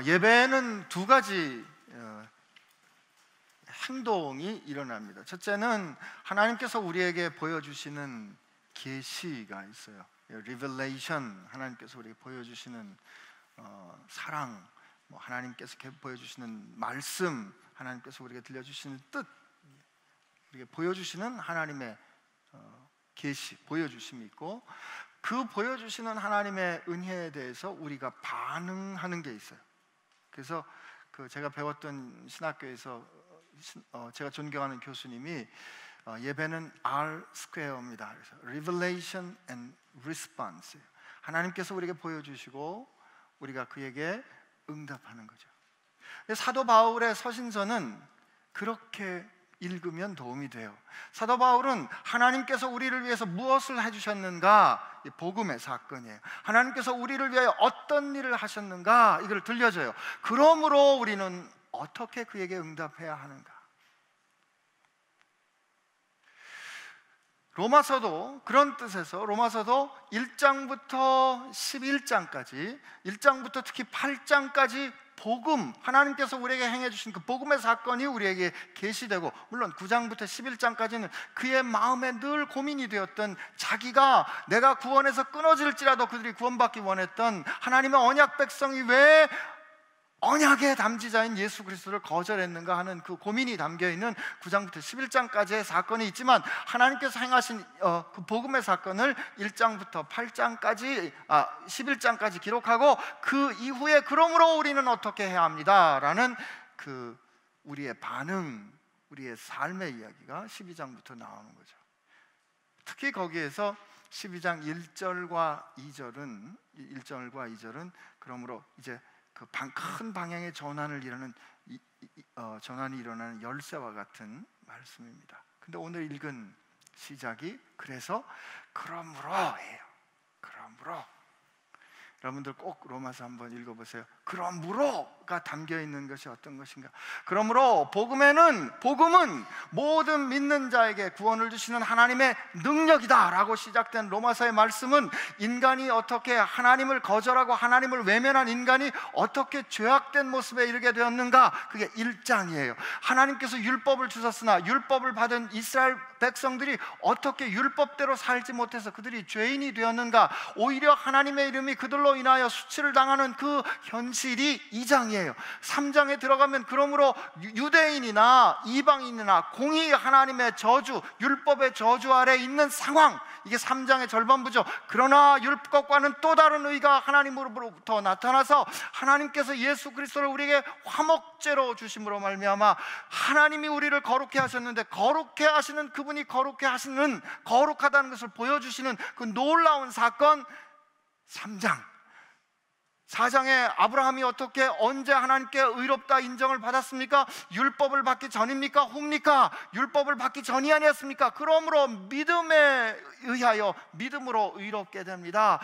예배에는 두 가지 행동이 일어납니다. 첫째는 하나님께서 우리에게 보여주시는 계시가 있어요. Revelation, 하나님께서 우리에게 보여주시는 사랑, 하나님께서 보여주시는 말씀, 하나님께서 우리에게 들려주시는 뜻, 우리에게 보여주시는 하나님의 계시, 보여주심이 있고, 그 보여주시는 하나님의 은혜에 대해서 우리가 반응하는 게 있어요. 그래서 제가 배웠던 신학교에서 제가 존경하는 교수님이 예배는 R 스퀘어입니다. 그래서 Revelation and Response, 하나님께서 우리에게 보여주시고 우리가 그에게 응답하는 거죠. 사도 바울의 서신서는 그렇게 읽으면 도움이 돼요. 사도 바울은 하나님께서 우리를 위해서 무엇을 해주셨는가, 복음의 사건이에요. 하나님께서 우리를 위하여 어떤 일을 하셨는가, 이걸 들려줘요. 그러므로 우리는 어떻게 그에게 응답해야 하는가. 로마서도 그런 뜻에서 로마서도 1장부터 11장까지, 1장부터 특히 8장까지 복음, 하나님께서 우리에게 행해 주신 그 복음의 사건이 우리에게 계시되고, 물론 9장부터 11장까지는 그의 마음에 늘 고민이 되었던, 자기가 내가 구원에서 끊어질지라도 그들이 구원받기 원했던 하나님의 언약 백성이 왜 언약의 담지자인 예수 그리스도를 거절했는가 하는 그 고민이 담겨있는 9장부터 11장까지의 사건이 있지만, 하나님께서 행하신 그 복음의 사건을 1장부터 8장까지 11장까지 기록하고, 그 이후에 그러므로 우리는 어떻게 해야 합니다 라는 그 우리의 반응, 우리의 삶의 이야기가 12장부터 나오는 거죠. 특히 거기에서 12장 1절과 2절은 그러므로 이제 그 큰 방향의 전환이 일어나는 열쇠와 같은 말씀입니다. 근데 오늘 읽은 시작이 그래서 그러므로예요. 그러므로. 여러분들 꼭 로마서 한번 읽어보세요. 그러므로가 담겨있는 것이 어떤 것인가. 그러므로 복음은 모든 믿는 자에게 구원을 주시는 하나님의 능력이다 라고 시작된 로마서의 말씀은, 인간이 어떻게 하나님을 거절하고 하나님을 외면한 인간이 어떻게 죄악된 모습에 이르게 되었는가, 그게 1장이에요 하나님께서 율법을 주셨으나 율법을 받은 이스라엘 백성들이 어떻게 율법대로 살지 못해서 그들이 죄인이 되었는가, 오히려 하나님의 이름이 그들로 인하여 수치를 당하는 그 현실이 2장이에요 3장에 들어가면 그러므로 유대인이나 이방인이나 공의 하나님의 저주, 율법의 저주 아래 있는 상황, 이게 3장의 절반부죠. 그러나 율법과는 또 다른 의가 하나님으로부터 나타나서 하나님께서 예수 그리스도를 우리에게 화목제로 주심으로 말미암아 하나님이 우리를 거룩해 하셨는데, 거룩해 하시는 그분이 거룩하다는 것을 보여주시는 그 놀라운 사건 3장. 4장에 아브라함이 어떻게 언제 하나님께 의롭다 인정을 받았습니까? 율법을 받기 전입니까? 후입니까? 율법을 받기 전이 아니었습니까? 그러므로 믿음에 의하여 믿음으로 의롭게 됩니다.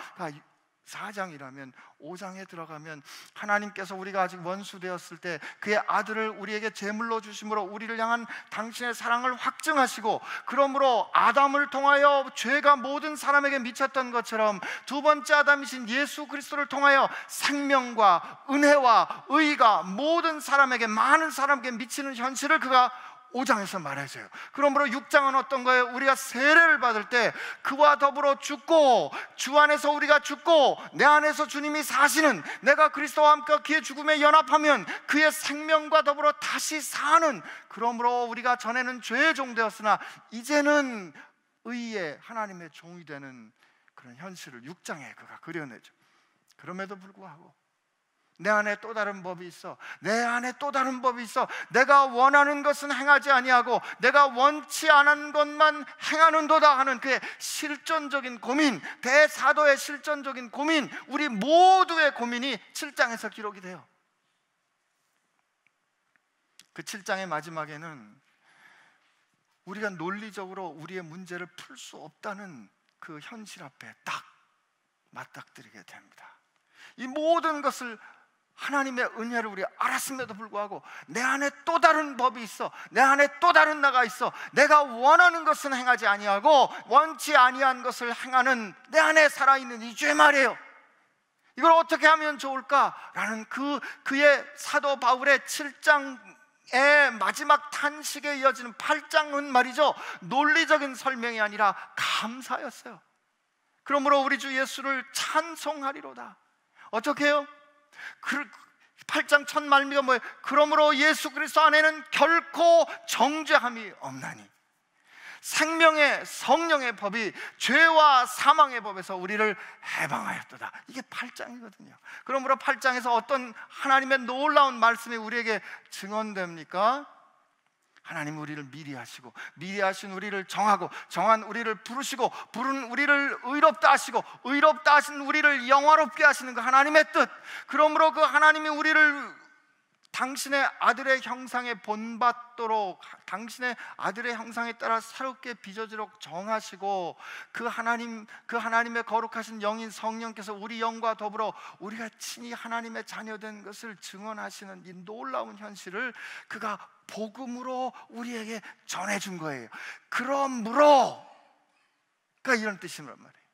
4장이라면 5장에 들어가면 하나님께서 우리가 아직 원수 되었을 때 그의 아들을 우리에게 제물로 주심으로 우리를 향한 당신의 사랑을 확증하시고, 그러므로 아담을 통하여 죄가 모든 사람에게 미쳤던 것처럼 두 번째 아담이신 예수 그리스도를 통하여 생명과 은혜와 의가 모든 사람에게, 많은 사람에게 미치는 현실을 그가 5장에서 말해줘요. 그러므로 6장은 어떤 거예요? 우리가 세례를 받을 때 그와 더불어 죽고, 주 안에서 우리가 죽고 내 안에서 주님이 사시는, 내가 그리스도와 함께 그의 죽음에 연합하면 그의 생명과 더불어 다시 사는, 그러므로 우리가 전에는 죄의 종 되었으나 이제는 의의 하나님의 종이 되는 그런 현실을 6장에 그가 그려내죠. 그럼에도 불구하고 내 안에 또 다른 법이 있어. 내 안에 또 다른 법이 있어. 내가 원하는 것은 행하지 아니하고 내가 원치 않은 것만 행하는도다 하는 그의 실존적인 고민, 대사도의 실존적인 고민, 우리 모두의 고민이 7장에서 기록이 돼요. 그 7장의 마지막에는 우리가 논리적으로 우리의 문제를 풀 수 없다는 그 현실 앞에 딱 맞닥뜨리게 됩니다. 이 모든 것을 하나님의 은혜를 우리가 알았음에도 불구하고 내 안에 또 다른 법이 있어. 내 안에 또 다른 나가 있어. 내가 원하는 것은 행하지 아니하고 원치 아니한 것을 행하는 내 안에 살아있는 이 죄 말이에요. 이걸 어떻게 하면 좋을까라는 그의 사도 바울의 7장의 마지막 탄식에 이어지는 8장은 말이죠, 논리적인 설명이 아니라 감사였어요. 그러므로 우리 주 예수를 찬송하리로다. 어떻게 해요? 8장 첫 말미가 뭐예요? 그러므로 예수 그리스도 안에는 결코 정죄함이 없나니 생명의 성령의 법이 죄와 사망의 법에서 우리를 해방하였도다. 이게 8장이거든요. 그러므로 8장에서 어떤 하나님의 놀라운 말씀이 우리에게 증언됩니까? 하나님 우리를 미리 하시고, 미리 하신 우리를 정하고, 정한 우리를 부르시고, 부른 우리를 의롭다 하시고, 의롭다 하신 우리를 영화롭게 하시는 그 하나님의 뜻. 그러므로 그 하나님이 우리를 당신의 아들의 형상에 본받도록, 당신의 아들의 형상에 따라 새롭게 빚어지도록 정하시고, 그 하나님의 거룩하신 영인 성령께서 우리 영과 더불어 우리가 친히 하나님의 자녀된 것을 증언하시는 이 놀라운 현실을 그가 복음으로 우리에게 전해준 거예요. 그러므로, 그러니까 이런 뜻이란 말이에요.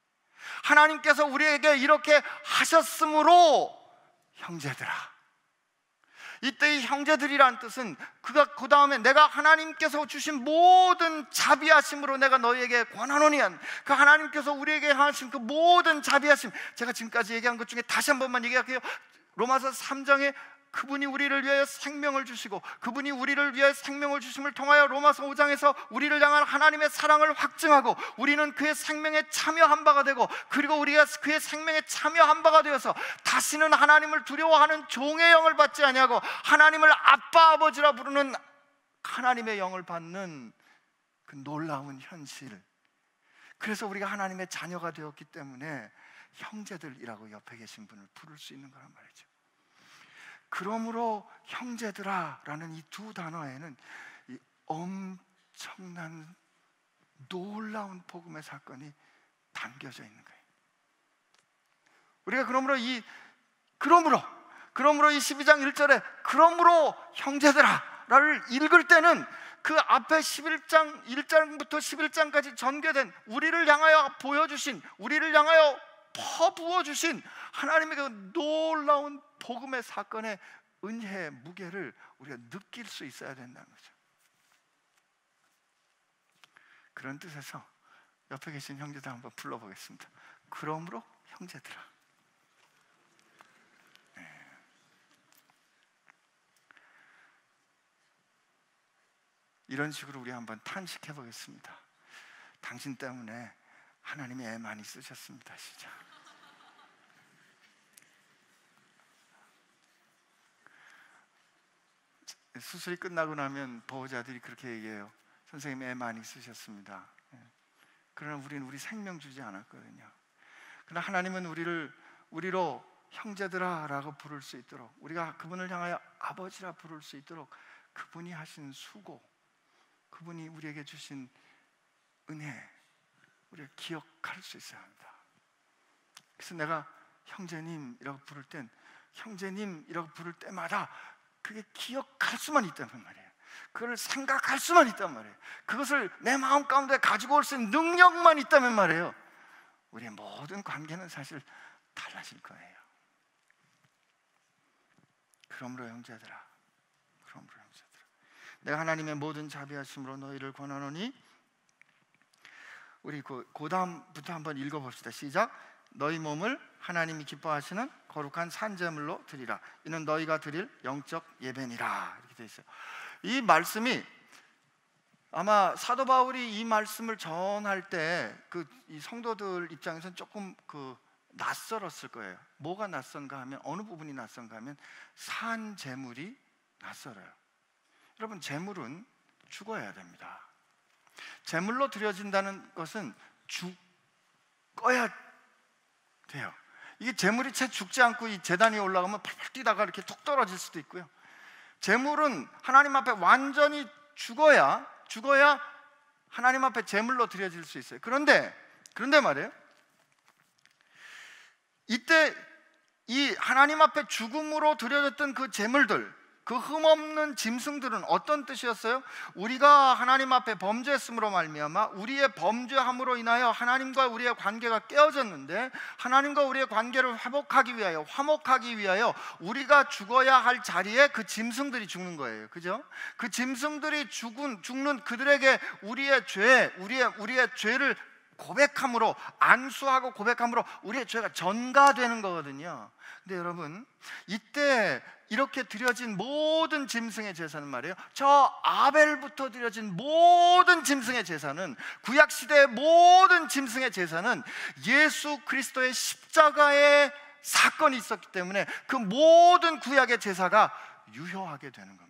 하나님께서 우리에게 이렇게 하셨으므로 형제들아. 이때 이 형제들이란 뜻은 그가 그 다음에 내가 하나님께서 주신 모든 자비하심으로 내가 너희에게 권하노니, 그 하나님께서 우리에게 하신 그 모든 자비하심, 제가 지금까지 얘기한 것 중에 다시 한 번만 얘기할게요. 로마서 3장에 그분이 우리를 위하여 생명을 주시고, 그분이 우리를 위하여 생명을 주심을 통하여 로마서 5장에서 우리를 향한 하나님의 사랑을 확증하고, 우리는 그의 생명에 참여한 바가 되고, 그리고 우리가 그의 생명에 참여한 바가 되어서 다시는 하나님을 두려워하는 종의 영을 받지 아니하고 하나님을 아빠 아버지라 부르는 하나님의 영을 받는 그 놀라운 현실. 그래서 우리가 하나님의 자녀가 되었기 때문에 형제들이라고 옆에 계신 분을 부를 수 있는 거란 말이죠. 그러므로 형제들아 라는 이 두 단어에는 이 엄청난 놀라운 복음의 사건이 담겨져 있는 거예요. 우리가 그러므로 이 12장 1절에 그러므로 형제들아를 읽을 때는 그 앞에 11장 1장부터 11장까지 전개된 우리를 향하여 보여주신, 우리를 향하여 퍼부어주신 하나님의 그 놀라운 복음의 사건의 은혜의 무게를 우리가 느낄 수 있어야 된다는 거죠. 그런 뜻에서 옆에 계신 형제들 한번 불러보겠습니다. 그러므로 형제들아. 이런 식으로 우리 한번 탄식해 보겠습니다. 당신 때문에 하나님이 애 많이 쓰셨습니다. 시작. 수술이 끝나고 나면 보호자들이 그렇게 얘기해요. 선생님 애 많이 쓰셨습니다. 그러나 우리는 우리 생명 주지 않았거든요. 그러나 하나님은 우리로 형제들아 라고 부를 수 있도록, 우리가 그분을 향하여 아버지라 부를 수 있도록 그분이 하신 수고, 그분이 우리에게 주신 은혜, 우리가 기억할 수 있어야 합니다. 그래서 내가 형제님이라고 부를 땐, 형제님이라고 부를 때마다 그게 기억할 수만 있다는 말이에요. 그걸 생각할 수만 있단 말이에요. 그것을 내 마음 가운데 가지고 올 수 있는 능력만 있다면 말이에요, 우리의 모든 관계는 사실 달라질 거예요. 그러므로 형제들아, 내가 하나님의 모든 자비하심으로 너희를 권하노니, 우리 그 다음부터 한번 읽어봅시다. 시작. 너희 몸을 하나님이 기뻐하시는 거룩한 산제물로 드리라. 이는 너희가 드릴 영적 예배니라. 이렇게 되어 있어요. 이 말씀이 아마 사도 바울이 이 말씀을 전할 때 이 성도들 입장에서는 조금 낯설었을 거예요. 뭐가 낯선가 하면, 어느 부분이 낯선가 하면 산제물이 낯설어요. 여러분, 제물은 죽어야 됩니다. 제물로 드려진다는 것은 죽어야 돼요. 이게 제물이 채 죽지 않고 이 제단 위에 올라가면 펄펄 뛰다가 이렇게 툭 떨어질 수도 있고요. 제물은 하나님 앞에 완전히 죽어야 하나님 앞에 제물로 드려질 수 있어요. 그런데 말이에요, 이때 이 하나님 앞에 죽음으로 드려졌던 그 제물들, 그 흠없는 짐승들은 어떤 뜻이었어요? 우리가 하나님 앞에 범죄했음으로 말미암아 우리의 범죄함으로 인하여 하나님과 우리의 관계가 깨어졌는데, 하나님과 우리의 관계를 회복하기 위하여, 화목하기 위하여 우리가 죽어야 할 자리에 그 짐승들이 죽는 거예요. 그죠? 그 짐승들이 죽는 그들에게 우리의 죄를 고백함으로, 안수하고 고백함으로 우리의 죄가 전가되는 거거든요. 근데 여러분, 이때 이렇게 드려진 모든 짐승의 제사는 말이에요, 저 아벨부터 드려진 모든 짐승의 제사는, 구약시대의 모든 짐승의 제사는 예수 그리스도의 십자가의 사건이 있었기 때문에 그 모든 구약의 제사가 유효하게 되는 겁니다.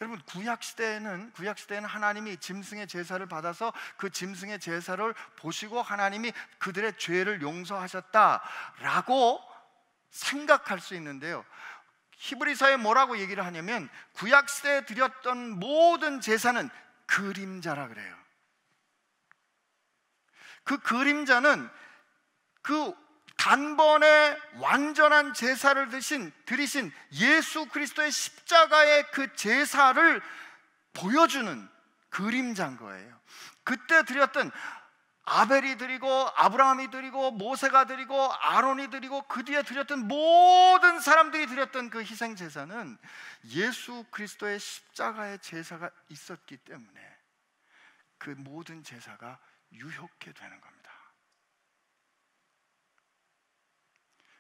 여러분, 구약시대에는 하나님이 짐승의 제사를 받아서 그 짐승의 제사를 보시고 하나님이 그들의 죄를 용서하셨다라고 생각할 수 있는데요, 히브리서에 뭐라고 얘기를 하냐면 구약시대에 드렸던 모든 제사는 그림자라 그래요. 그 그림자는 그 단번에 완전한 제사를 드리신 예수 그리스도의 십자가의 그 제사를 보여주는 그림자인 거예요. 그때 드렸던 아벨이 드리고 아브라함이 드리고 모세가 드리고 아론이 드리고 그 뒤에 드렸던 모든 사람들이 드렸던 그 희생 제사는 예수 그리스도의 십자가의 제사가 있었기 때문에 그 모든 제사가 유효케 되는 겁니다.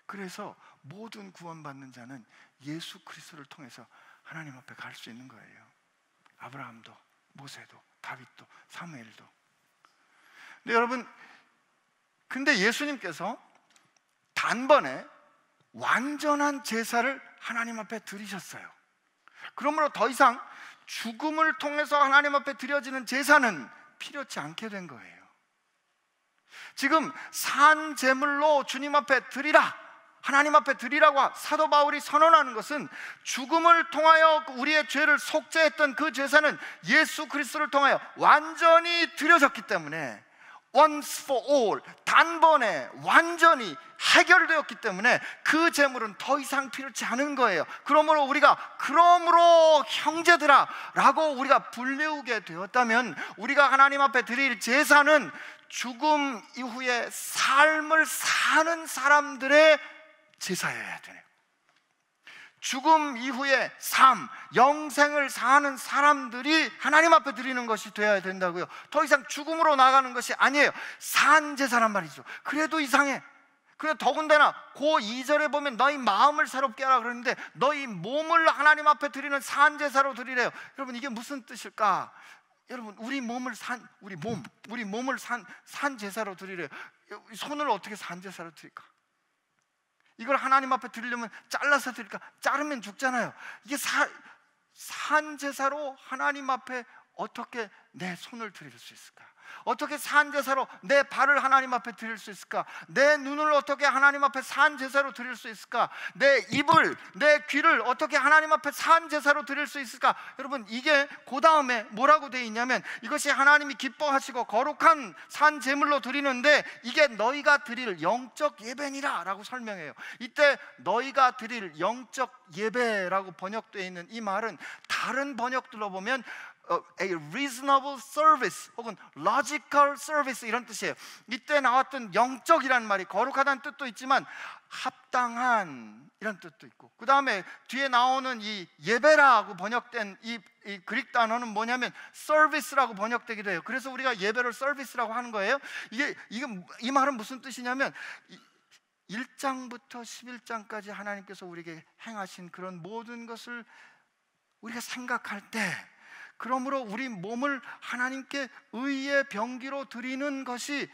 그래서 모든 구원받는 자는 예수 그리스도를 통해서 하나님 앞에 갈 수 있는 거예요. 아브라함도, 모세도, 다윗도, 사무엘도. 근데 여러분, 근데 예수님께서 단번에 완전한 제사를 하나님 앞에 드리셨어요. 그러므로 더 이상 죽음을 통해서 하나님 앞에 드려지는 제사는 필요치 않게 된 거예요. 지금 산 제물로 주님 앞에 드리라, 하나님 앞에 드리라고 사도 바울이 선언하는 것은, 죽음을 통하여 우리의 죄를 속죄했던 그 제사는 예수 그리스도를 통하여 완전히 드려졌기 때문에, once for all, 단번에 완전히 해결되었기 때문에 그 제물은 더 이상 필요치 않은 거예요. 그러므로 우리가 형제들아 라고 우리가 불리우게 되었다면, 우리가 하나님 앞에 드릴 제사는 죽음 이후에 삶을 사는 사람들의 제사여야 돼요. 죽음 이후의 삶, 영생을 사는 사람들이 하나님 앞에 드리는 것이 되어야 된다고요. 더 이상 죽음으로 나가는 것이 아니에요. 산 제사란 말이죠. 그래도 이상해. 그래, 더군다나 그 2절에 보면 너희 마음을 새롭게 하라 그러는데 너희 몸을 하나님 앞에 드리는 산 제사로 드리래요. 여러분, 이게 무슨 뜻일까? 여러분, 우리 몸을 산 제사로 드리래요. 손을 어떻게 산 제사로 드릴까? 이걸 하나님 앞에 드리려면 잘라서 드릴까? 자르면 죽잖아요. 이게 산 제사로 하나님 앞에 어떻게 내 손을 드릴 수 있을까? 어떻게 산 제사로 내 발을 하나님 앞에 드릴 수 있을까? 내 눈을 어떻게 하나님 앞에 산 제사로 드릴 수 있을까? 내 입을, 내 귀를 어떻게 하나님 앞에 산 제사로 드릴 수 있을까? 여러분, 이게 그 다음에 뭐라고 되어 있냐면, 이것이 하나님이 기뻐하시고 거룩한 산 제물로 드리는데 이게 너희가 드릴 영적 예배니라 라고 설명해요. 이때 너희가 드릴 영적 예배라고 번역되어 있는 이 말은 다른 번역들로 보면 a reasonable service 혹은 logical service 이런 뜻이에요. 이때 나왔던 영적이라는 말이 거룩하다는 뜻도 있지만 합당한 이런 뜻도 있고, 그 다음에 뒤에 나오는 이 예배라고 번역된 이 그릭 단어는 뭐냐면 service라고 번역되기도 해요. 그래서 우리가 예배를 service라고 하는 거예요. 이 말은 무슨 뜻이냐면 1장부터 11장까지 하나님께서 우리에게 행하신 그런 모든 것을 우리가 생각할 때, 그러므로 우리 몸을 하나님께 의의 병기로 드리는 것이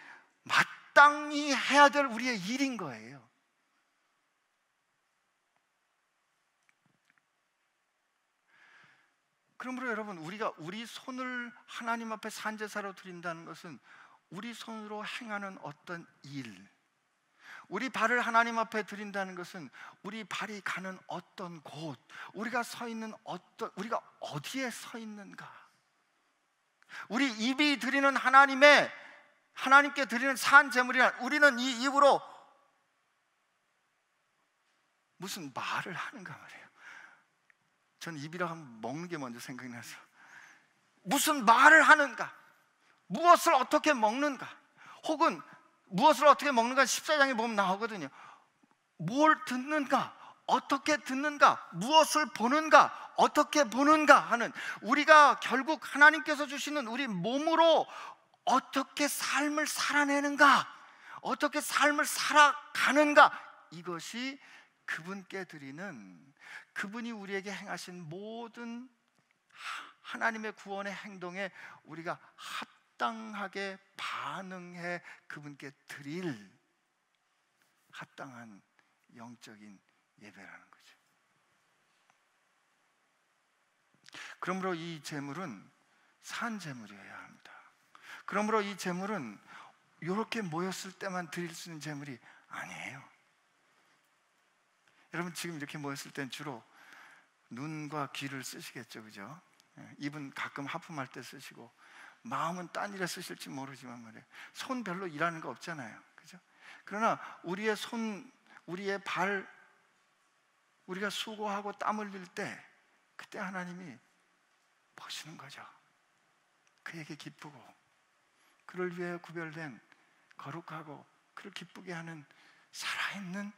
마땅히 해야 될 우리의 일인 거예요. 그러므로 여러분, 우리가 우리 손을 하나님 앞에 산제사로 드린다는 것은 우리 손으로 행하는 어떤 일, 우리 발을 하나님 앞에 드린다는 것은 우리 발이 가는 어떤 곳, 우리가 우리가 어디에 서 있는가, 우리 입이 드리는 하나님께 드리는 산 제물이란, 우리는 이 입으로 무슨 말을 하는가 말이에요. 전 입이라 하면 먹는 게 먼저 생각이 나서, 무슨 말을 하는가, 무엇을 어떻게 먹는가, 혹은 무엇을 어떻게 먹는가 14장에 보면 나오거든요. 뭘 듣는가, 어떻게 듣는가, 무엇을 보는가, 어떻게 보는가 하는, 우리가 결국 하나님께서 주시는 우리 몸으로 어떻게 삶을 살아내는가, 어떻게 삶을 살아가는가, 이것이 그분께 드리는, 그분이 우리에게 행하신 모든 하나님의 구원의 행동에 우리가 합당하게 반응해 그분께 드릴 합당한 영적인 예배라는 거죠. 그러므로 이 제물은 산 제물이어야 합니다. 그러므로 이 제물은 이렇게 모였을 때만 드릴 수 있는 제물이 아니에요. 여러분, 지금 이렇게 모였을 땐 주로 눈과 귀를 쓰시겠죠, 그죠? 입은 가끔 하품할 때 쓰시고, 마음은 딴 일에 쓰실지 모르지만 말이에요, 손 별로 일하는 거 없잖아요, 그죠? 그러나 우리의 손, 우리의 발, 우리가 수고하고 땀 흘릴 때, 그때 하나님이 보시는 거죠. 그에게 기쁘고 그를 위해 구별된 거룩하고 그를 기쁘게 하는 살아있는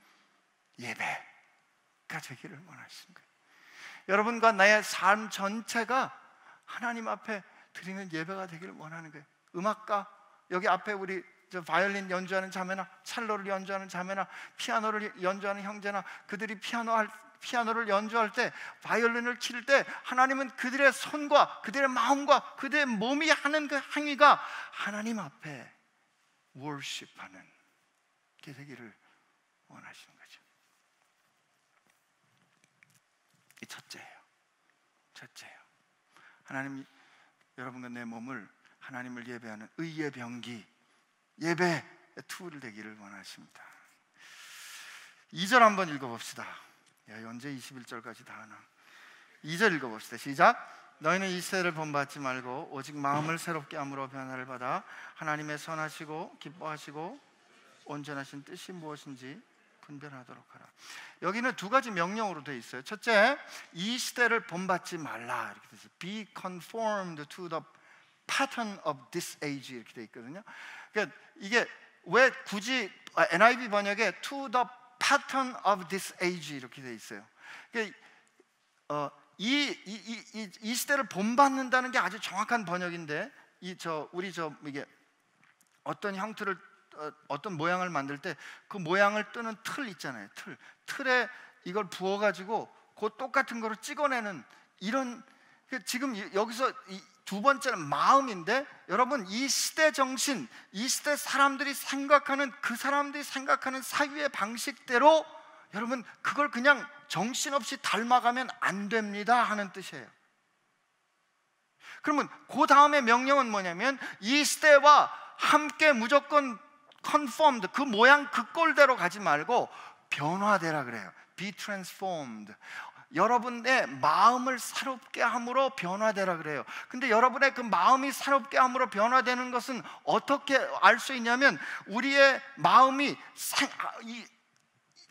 예배가 되기를 원하시는 거예요. 여러분과 나의 삶 전체가 하나님 앞에 드리는 예배가 되기를 원하는 거예요. 음악가, 여기 앞에 우리 바이올린 연주하는 자매나 첼로를 연주하는 자매나 피아노를 연주하는 형제나, 그들이 피아노를 연주할 때, 바이올린을 칠 때, 하나님은 그들의 손과 그들의 마음과 그들의 몸이 하는 그 행위가 하나님 앞에 월십하는 게 되기를 원하시는 거죠. 이 첫째예요. 하나님, 여러분과 내 몸을 하나님을 예배하는 의의 병기, 예배의 툴이 되기를 원하십니다. 2절 한번 읽어봅시다. 언제 21절까지 다 하나? 2절 읽어봅시다. 시작. 너희는 이 세대를 본받지 말고 오직 마음을 새롭게 함으로 변화를 받아 하나님의 선하시고 기뻐하시고 온전하신 뜻이 무엇인지 분별하도록 하라. 여기는 두 가지 명령으로 되어 있어요. 첫째, 이 시대를 본받지 말라, 이렇게 되어 있어요. Be conformed to the pattern of this age, 이렇게 되어 있거든요. 그러니까 이게 왜 굳이 NIV 번역에 to the pattern of this age 이렇게 되어 있어요. 그러니까 이 시대를 본받는다는 게 아주 정확한 번역인데, 이게 어떤 형태를, 어떤 모양을 만들 때 그 모양을 뜨는 틀 있잖아요. 틀에 이걸 부어가지고 그 똑같은 거로 찍어내는, 이런, 지금 여기서 두 번째는 마음인데, 여러분, 이 시대 정신, 이 시대 사람들이 생각하는, 그 사람들이 생각하는 사유의 방식대로 여러분 그걸 그냥 정신없이 닮아가면 안 됩니다 하는 뜻이에요. 그러면 그 다음에 명령은 뭐냐면, 이 시대와 함께 무조건 conformed, 그 모양 그 꼴대로 가지 말고 변화되라 그래요. Be transformed. 여러분의 마음을 새롭게 함으로 변화되라 그래요. 근데 여러분의 그 마음이 새롭게 함으로 변화되는 것은 어떻게 알 수 있냐면, 우리의 마음이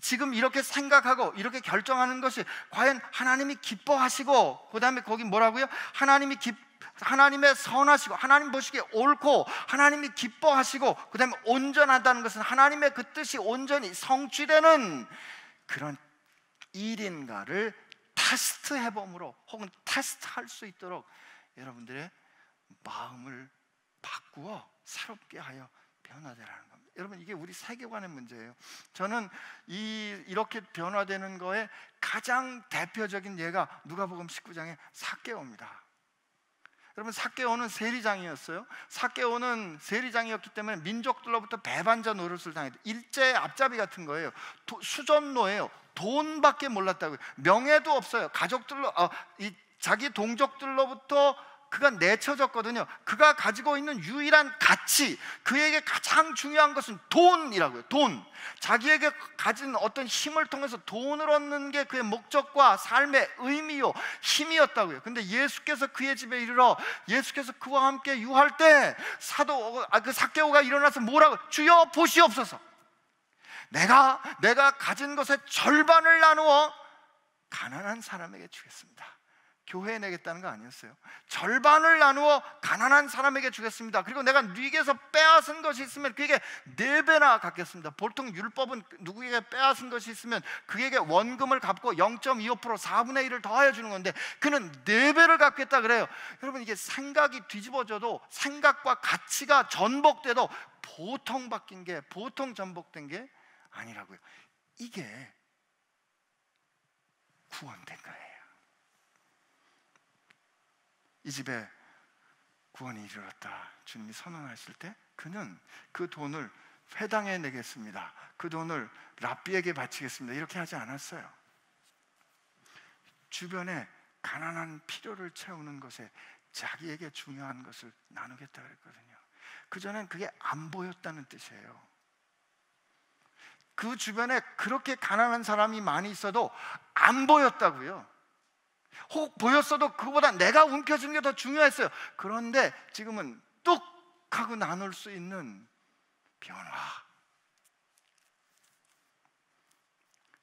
지금 이렇게 생각하고 이렇게 결정하는 것이 과연 하나님이 기뻐하시고, 그 다음에 거기 뭐라고요? 하나님의 선하시고, 하나님 보시기에 옳고, 하나님이 기뻐하시고, 그 다음에 온전하다는 것은 하나님의 그 뜻이 온전히 성취되는 그런 일인가를 테스트해봄으로, 혹은 테스트할 수 있도록 여러분들의 마음을 바꾸어 새롭게 하여 변화되라는 겁니다. 여러분, 이게 우리 세계관의 문제예요. 저는 이렇게 변화되는 거에 가장 대표적인 예가 누가복음 19장의 삭개오입니다. 여러분, 삭개오는 세리장이었어요. 삭개오는 세리장이었기 때문에 민족들로부터 배반자 노릇을 당했어요. 일제 앞잡이 같은 거예요. 수전노예요. 돈밖에 몰랐다고요. 명예도 없어요. 가족들로, 자기 동족들로부터 그가 내쳐졌거든요. 그가 가지고 있는 유일한 가치, 그에게 가장 중요한 것은 돈이라고요. 돈. 자기에게 가진 어떤 힘을 통해서 돈을 얻는 게 그의 목적과 삶의 의미요, 힘이었다고요. 근데 예수께서 그의 집에 이르러, 예수께서 그와 함께 유할 때 그 삭개오가 일어나서 뭐라고? 주여 보시옵소서, 내가 가진 것의 절반을 나누어 가난한 사람에게 주겠습니다. 교회에 내겠다는 거 아니었어요. 절반을 나누어 가난한 사람에게 주겠습니다. 그리고 내가 네게서 빼앗은 것이 있으면 그에게 4배나 갚겠습니다. 보통 율법은 누구에게 빼앗은 것이 있으면 그에게 원금을 갚고 0.25% 4분의 1을 더하여 주는 건데 그는 4배를 갚겠다 그래요. 여러분, 이게 생각이 뒤집어져도, 생각과 가치가 전복돼도 보통 바뀐 게, 보통 전복된 게 아니라고요. 이게 구원된 거예요. 이 집에 구원이 이르렀다 주님이 선언하실 때 그는 그 돈을 회당에 내겠습니다, 그 돈을 랍비에게 바치겠습니다, 이렇게 하지 않았어요. 주변에 가난한 필요를 채우는 것에 자기에게 중요한 것을 나누겠다 그랬거든요. 그전엔 그게 안 보였다는 뜻이에요. 그 주변에 그렇게 가난한 사람이 많이 있어도 안 보였다고요. 혹 보였어도 그보다 내가 움켜쥐는 게 더 중요했어요. 그런데 지금은 뚝 하고 나눌 수 있는 변화.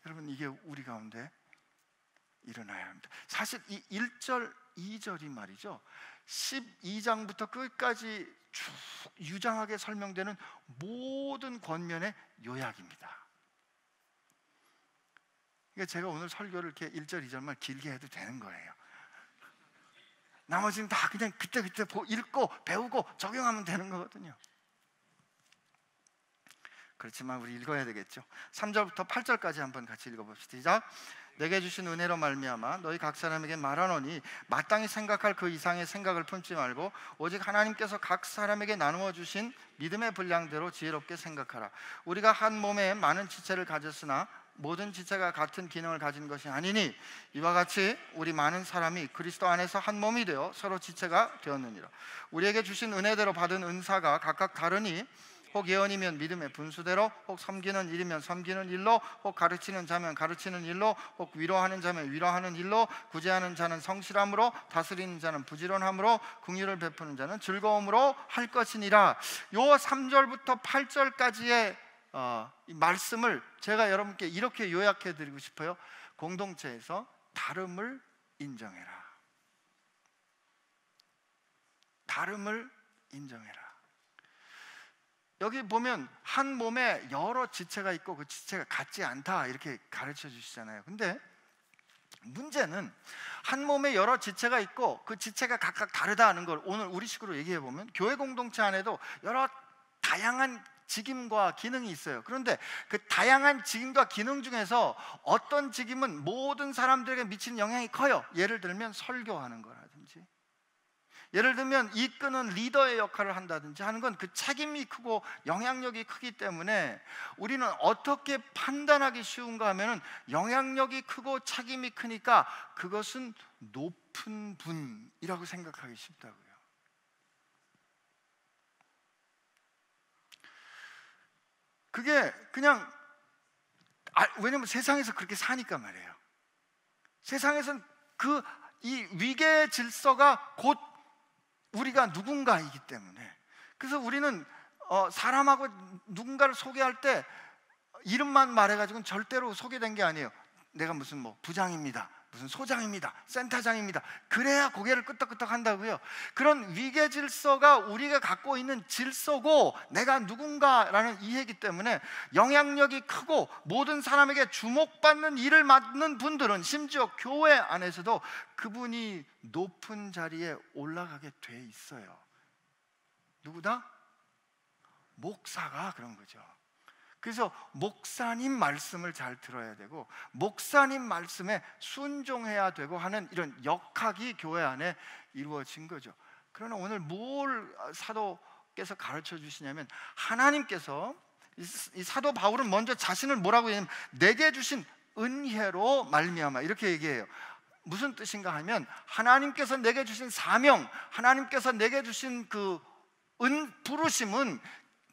여러분, 이게 우리 가운데 일어나야 합니다. 사실 이 1절, 2절이 말이죠, 12장부터 끝까지 쭉 유장하게 설명되는 모든 권면의 요약입니다. 그러니까 제가 오늘 설교를 이렇게 1절, 2절만 길게 해도 되는 거예요. 나머지는 다 그냥 그때 읽고 배우고 적용하면 되는 거거든요. 그렇지만 우리 읽어야 되겠죠. 3절부터 8절까지 한번 같이 읽어봅시다. 시작. 내게 주신 은혜로 말미암아 너희 각 사람에게 말하노니 마땅히 생각할 그 이상의 생각을 품지 말고 오직 하나님께서 각 사람에게 나누어 주신 믿음의 분량대로 지혜롭게 생각하라. 우리가 한 몸에 많은 지체를 가졌으나 모든 지체가 같은 기능을 가진 것이 아니니 이와 같이 우리 많은 사람이 그리스도 안에서 한 몸이 되어 서로 지체가 되었느니라. 우리에게 주신 은혜대로 받은 은사가 각각 다르니 혹 예언이면 믿음의 분수대로, 혹 섬기는 일이면 섬기는 일로, 혹 가르치는 자면 가르치는 일로, 혹 위로하는 자면 위로하는 일로, 구제하는 자는 성실함으로, 다스리는 자는 부지런함으로, 긍휼을 베푸는 자는 즐거움으로 할 것이니라. 요 3절부터 8절까지의 이 말씀을 제가 여러분께 이렇게 요약해 드리고 싶어요. 공동체에서 다름을 인정해라. 다름을 인정해라. 여기 보면 한 몸에 여러 지체가 있고 그 지체가 같지 않다 이렇게 가르쳐 주시잖아요. 근데 문제는 한 몸에 여러 지체가 있고 그 지체가 각각 다르다는 걸 오늘 우리식으로 얘기해 보면 교회 공동체 안에도 여러 다양한 직임과 기능이 있어요. 그런데 그 다양한 직임과 기능 중에서 어떤 직임은 모든 사람들에게 미치는 영향이 커요. 예를 들면 설교하는 거라든지, 예를 들면 이끄는 리더의 역할을 한다든지 하는 건 그 책임이 크고 영향력이 크기 때문에 우리는 어떻게 판단하기 쉬운가 하면은 영향력이 크고 책임이 크니까 그것은 높은 분이라고 생각하기 쉽다고요. 그게 그냥 왜냐면 세상에서 그렇게 사니까 말이에요. 세상에서는 이 위계의 질서가 곧 우리가 누군가이기 때문에, 그래서 우리는 사람하고 누군가를 소개할 때 이름만 말해가지고는 절대로 소개된 게 아니에요. 내가 무슨 뭐 부장입니다, 무슨 소장입니다, 센터장입니다, 그래야 고개를 끄덕끄덕 한다고요. 그런 위계 질서가 우리가 갖고 있는 질서고 내가 누군가라는 이해이기 때문에 영향력이 크고 모든 사람에게 주목받는 일을 맡는 분들은 심지어 교회 안에서도 그분이 높은 자리에 올라가게 돼 있어요. 누구다? 목사가 그런 거죠. 그래서 목사님 말씀을 잘 들어야 되고 목사님 말씀에 순종해야 되고 하는 이런 역학이 교회 안에 이루어진 거죠. 그러나 오늘 뭘 사도께서 가르쳐 주시냐면, 하나님께서 이 사도 바울은 먼저 자신을 뭐라고 얘기하냐면 내게 주신 은혜로 말미암아 이렇게 얘기해요. 무슨 뜻인가 하면 하나님께서 내게 주신 사명, 하나님께서 내게 주신 그 부르심은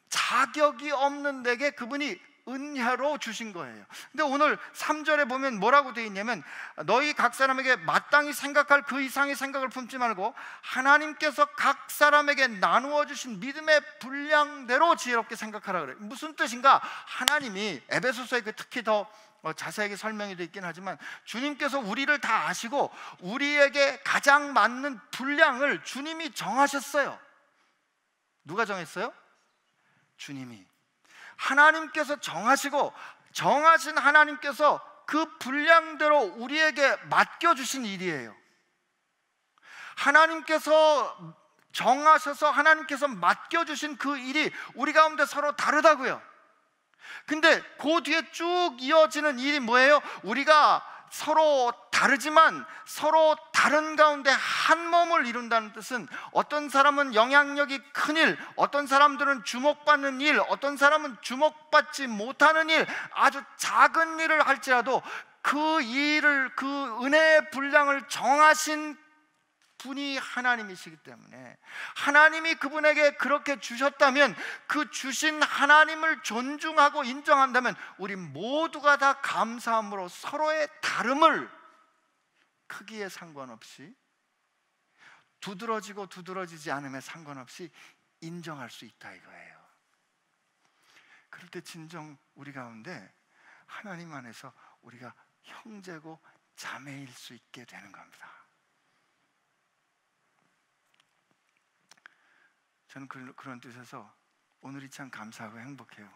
자격이 없는 내게 그분이 은혜로 주신 거예요. 근데 오늘 3절에 보면 뭐라고 되어 있냐면, 너희 각 사람에게 마땅히 생각할 그 이상의 생각을 품지 말고 하나님께서 각 사람에게 나누어 주신 믿음의 분량대로 지혜롭게 생각하라 그래요. 무슨 뜻인가? 하나님이, 에베소서에 특히 더 자세하게 설명이 되어 있긴 하지만, 주님께서 우리를 다 아시고 우리에게 가장 맞는 분량을 주님이 정하셨어요. 누가 정했어요? 주님이. 하나님께서 정하시고, 정하신 하나님께서 그 분량대로 우리에게 맡겨주신 일이에요. 하나님께서 정하셔서 하나님께서 맡겨주신 그 일이 우리 가운데 서로 다르다고요. 근데 그 뒤에 쭉 이어지는 일이 뭐예요? 우리가 서로 다르지만 서로 다른 가운데 한 몸을 이룬다는 뜻은, 어떤 사람은 영향력이 큰 일, 어떤 사람들은 주목받는 일, 어떤 사람은 주목받지 못하는 일, 아주 작은 일을 할지라도 그 일을, 그 은혜의 분량을 정하신 분이 하나님이시기 때문에, 하나님이 그분에게 그렇게 주셨다면, 그 주신 하나님을 존중하고 인정한다면 우리 모두가 다 감사함으로 서로의 다름을 크기에 상관없이, 두드러지고 두드러지지 않음에 상관없이 인정할 수 있다 이거예요. 그럴 때 진정 우리 가운데 하나님 안에서 우리가 형제고 자매일 수 있게 되는 겁니다. 저는 그런 뜻에서 오늘이 참 감사하고 행복해요.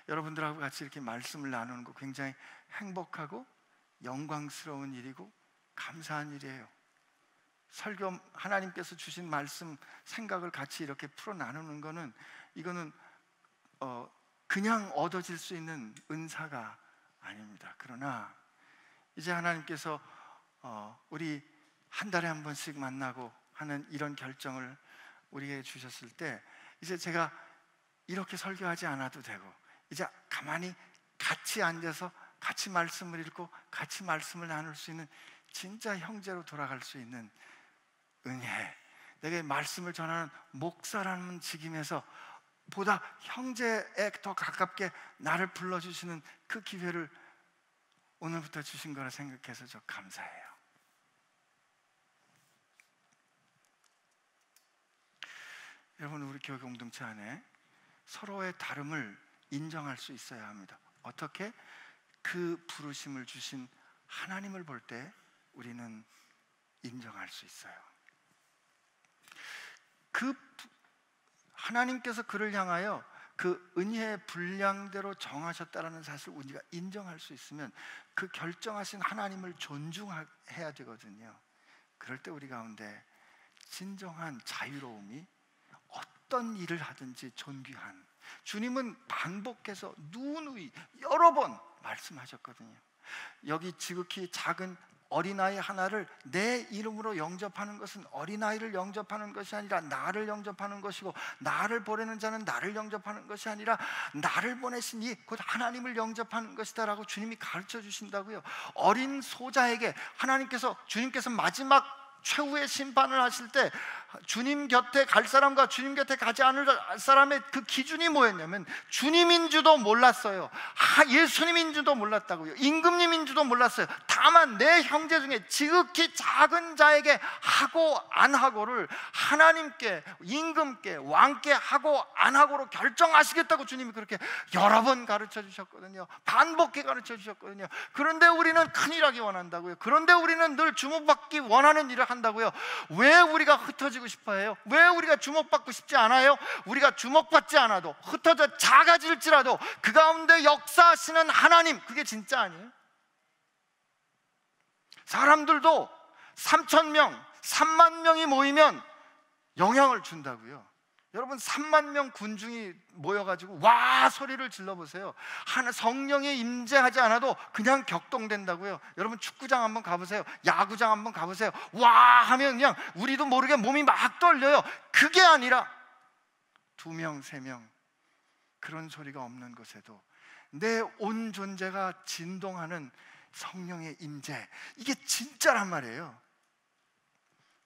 여러분들하고 같이 이렇게 말씀을 나누는 거 굉장히 행복하고 영광스러운 일이고 감사한 일이에요. 설교, 하나님께서 주신 말씀, 생각을 같이 이렇게 풀어 나누는 거는, 이거는 그냥 얻어질 수 있는 은사가 아닙니다. 그러나 이제 하나님께서 우리 한 달에 한 번씩 만나고 하는 이런 결정을 우리에게 주셨을 때, 이제 제가 이렇게 설교하지 않아도 되고, 이제 가만히 같이 앉아서 같이 말씀을 읽고 같이 말씀을 나눌 수 있는 진짜 형제로 돌아갈 수 있는 은혜, 내게 말씀을 전하는 목사라는 직임에서 보다 형제에 더 가깝게 나를 불러주시는 그 기회를 오늘부터 주신 거라 생각해서 저 감사해요. 여러분, 우리 교회 공동체 안에 서로의 다름을 인정할 수 있어야 합니다. 어떻게? 그 부르심을 주신 하나님을 볼 때 우리는 인정할 수 있어요. 그 하나님께서 그를 향하여 그 은혜의 분량대로 정하셨다라는 사실을 우리가 인정할 수 있으면, 그 결정하신 하나님을 존중해야 되거든요. 그럴 때 우리 가운데 진정한 자유로움이, 어떤 일을 하든지 존귀한, 주님은 반복해서 누누이 여러 번 말씀하셨거든요. 여기 지극히 작은 어린아이 하나를 내 이름으로 영접하는 것은 어린아이를 영접하는 것이 아니라 나를 영접하는 것이고, 나를 보내는 자는 나를 영접하는 것이 아니라 나를 보내신 이 곧 하나님을 영접하는 것이다 라고 주님이 가르쳐 주신다고요. 어린 소자에게 주님께서 마지막 최후의 심판을 하실 때 주님 곁에 갈 사람과 주님 곁에 가지 않을 사람의 그 기준이 뭐였냐면, 주님인 줄도 몰랐어요. 예수님인 줄도 몰랐다고요. 임금님인 줄도 몰랐어요. 다만 내 형제 중에 지극히 작은 자에게 하고 안 하고를 하나님께, 임금께, 왕께 하고 안 하고로 결정하시겠다고 주님이 그렇게 여러 번 가르쳐 주셨거든요. 반복해 가르쳐 주셨거든요. 그런데 우리는 큰일 하기 원한다고요. 그런데 우리는 늘 주목받기 원하는 일을 한다고요. 왜 우리가 흩어지고 싶어해요? 왜 우리가 주목받고 싶지 않아요? 우리가 주목받지 않아도, 흩어져 작아질지라도 그 가운데 역사하시는 하나님, 그게 진짜 아니에요? 사람들도 3,000명, 3만 명이 모이면 영향을 준다고요. 여러분, 3만 명 군중이 모여가지고 와 소리를 질러보세요. 성령이 임재하지 않아도 그냥 격동된다고요. 여러분, 축구장 한번 가보세요. 야구장 한번 가보세요. 와 하면 그냥 우리도 모르게 몸이 막 떨려요. 그게 아니라 2명, 3명 그런 소리가 없는 곳에도 내 온 존재가 진동하는 성령의 임재, 이게 진짜란 말이에요.